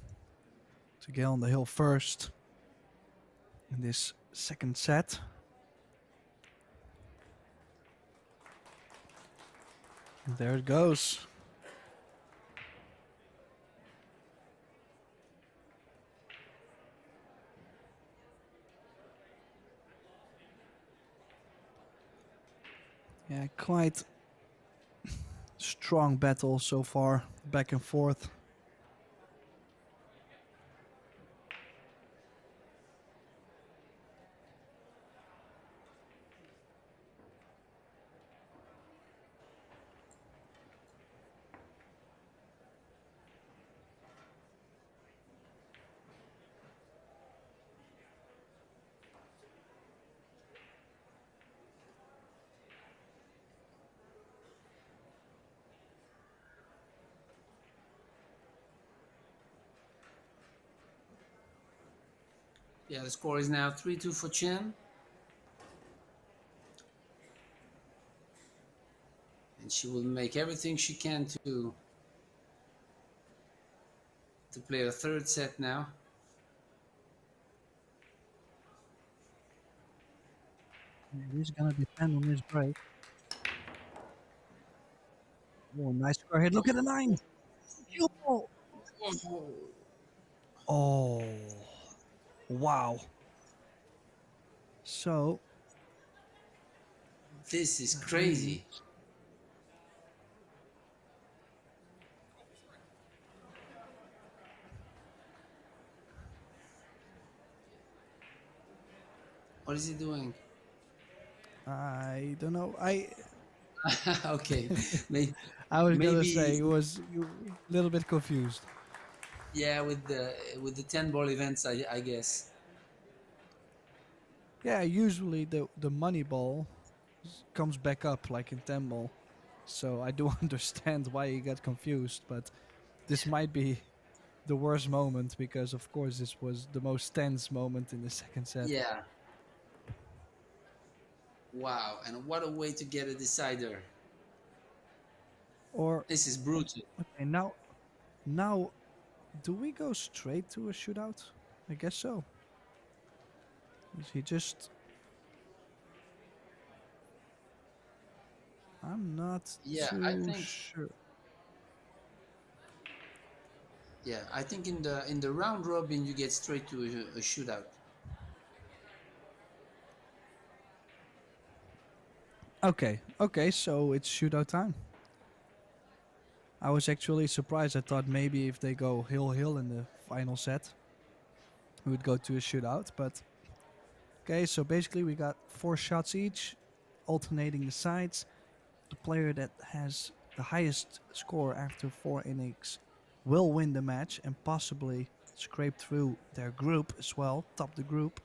to get on the hill first in this second set. And there it goes. Yeah, quite strong battle so far, back and forth. Yeah, the score is now 3-2 for Chen. And she will make everything she can to play a third set now. He's gonna depend on his break. Oh, nice square hit. Look at the 9. Oh, oh, wow. So This is crazy. What is he doing? I don't know. Okay, maybe, I was gonna maybe say it was a little bit confused. Yeah, with the 10 ball events, I guess. Yeah, usually the money ball comes back up like in 10 ball. So I do understand why you got confused, but this might be the worst moment because of course this was the most tense moment in the second set. Yeah. Wow, and what a way to get a decider. Or This is brutal. okay, now do we go straight to a shootout? I guess so. Is he just I'm not Yeah, I too think. sure. Yeah, I think in the round robin you get straight to a shootout. Okay, so it's shootout time. I was actually surprised. I thought maybe if they go hill in the final set, we would go to a shootout. But okay, so basically we got 4 shots each, alternating the sides. The player that has the highest score after 4 innings will win the match and possibly scrape through their group as well, top the group.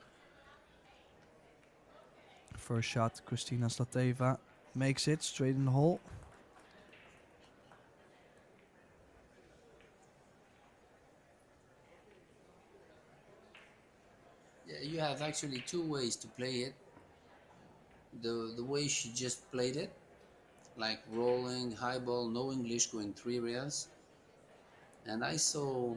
First shot, Christina Zlateva makes it straight in the hole. Yeah, you have actually two ways to play it. The way she just played it, like rolling, high ball, no English, going 3 rails. And I saw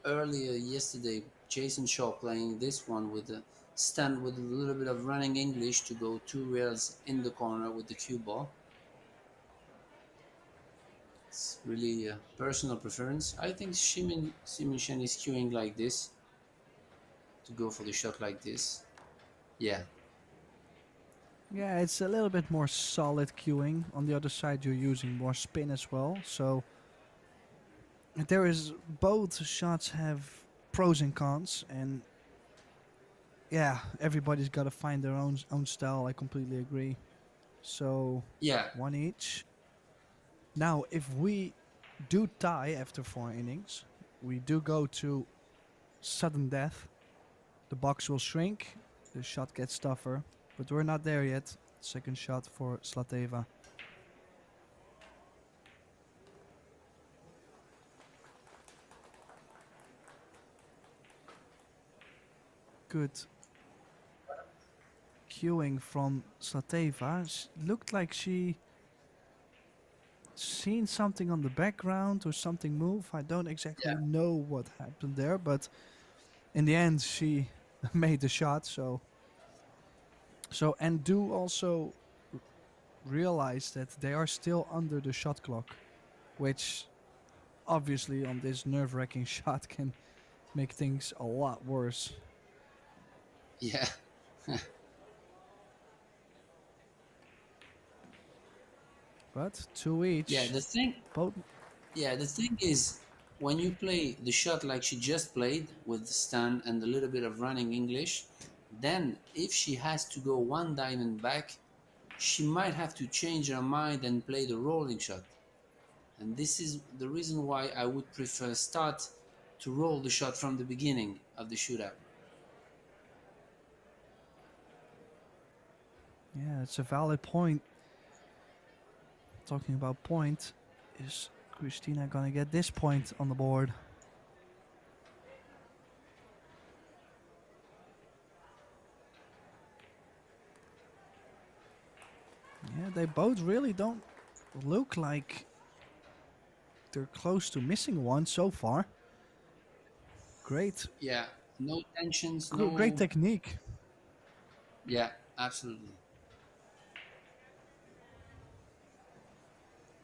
earlier yesterday Jason Shaw playing this one with a stand with a little bit of running English to go 2 rails in the corner with the cue ball. It's really a personal preference. I think Simin Shen is queuing like this to go for the shot like this. Yeah, Yeah, it's a little bit more solid queuing. On the other side, you're using more spin as well. So there is both shots have pros and cons, and yeah, everybody's got to find their own style. I completely agree. So yeah, one each. Now, if we do tie after 4 innings, we do go to sudden death. The box will shrink, the shot gets tougher, but we're not there yet. Second shot for Zlateva. Good queuing from Zlateva. Looked like she seen something on the background or something move. I don't exactly yeah, know what happened there, but in the end she made the shot. So and do also realize that they are still under the shot clock, which obviously on this nerve-wracking shot can make things a lot worse. yeah, But two yeah. each, both. Yeah, the thing is, when you play the shot like she just played with the stand and a little bit of running English, then if she has to go one diamond back, she might have to change her mind and play the rolling shot. And this is the reason why I would prefer start to roll the shot from the beginning of the shootout. Yeah, it's a valid point. Talking about point, is Christina gonna get this point on the board? Yeah, they both really don't look like they're close to missing one so far. Great, Yeah, no tensions, great no. technique. Yeah, absolutely.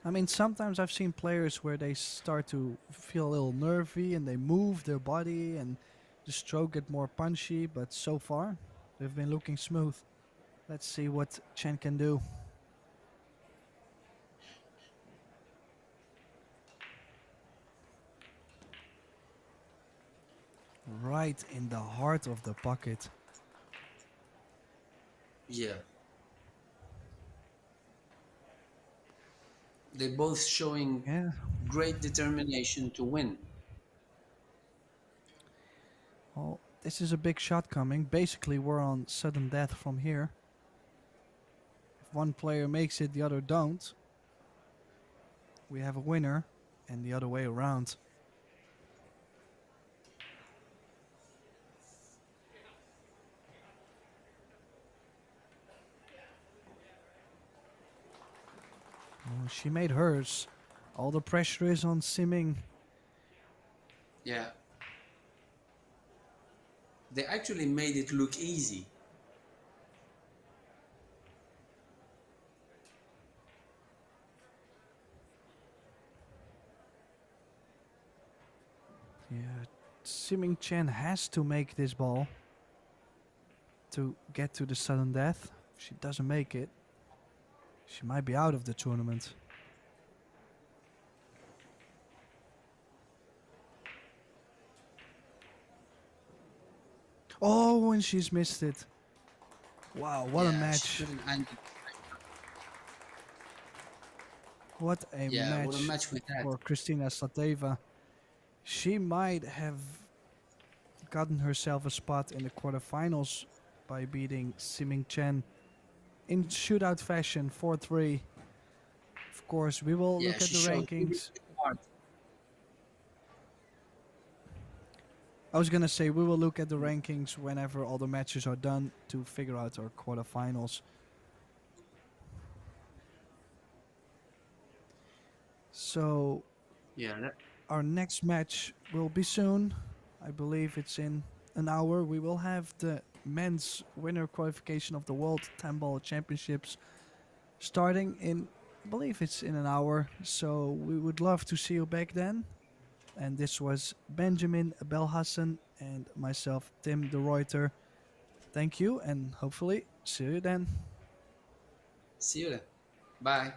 I mean, sometimes I've seen players where they start to feel a little nervy and they move their body and the stroke get more punchy, but so far they've been looking smooth. Let's see what Chen can do. Right in the heart of the pocket. Yeah. They're both showing Yeah, great determination to win. This is a big shot coming. Basically, we're on sudden death from here. If one player makes it, the other don't, we have a winner, and the other way around. Oh, she made hers. All the pressure is on Siming. Yeah. They actually made it look easy. Yeah, Siming Chen has to make this ball to get to the sudden death. If she doesn't make it, she might be out of the tournament. Oh, and she's missed it. Wow, what a Yeah, match. she couldn't handle it. What a Yeah, what a match with that. for Kristina ZLATEVA. She might have gotten herself a spot in the quarterfinals by beating Siming Chen in shootout fashion, 4-3. Of course, we will Yeah, look at she the showed really rankings. hard. I was gonna say we will look at the rankings whenever all the matches are done to figure out our quarterfinals. So Yeah, that, our next match will be soon. I believe it's in an hour. We will have the men's winner qualification of the World 10-Ball Championships starting in, I believe it's in an hour. So we would love to see you back then. And this was Benjamin Belhassan and myself, Tim de Ruyter. Thank you, and hopefully see you then. see you then. Bye.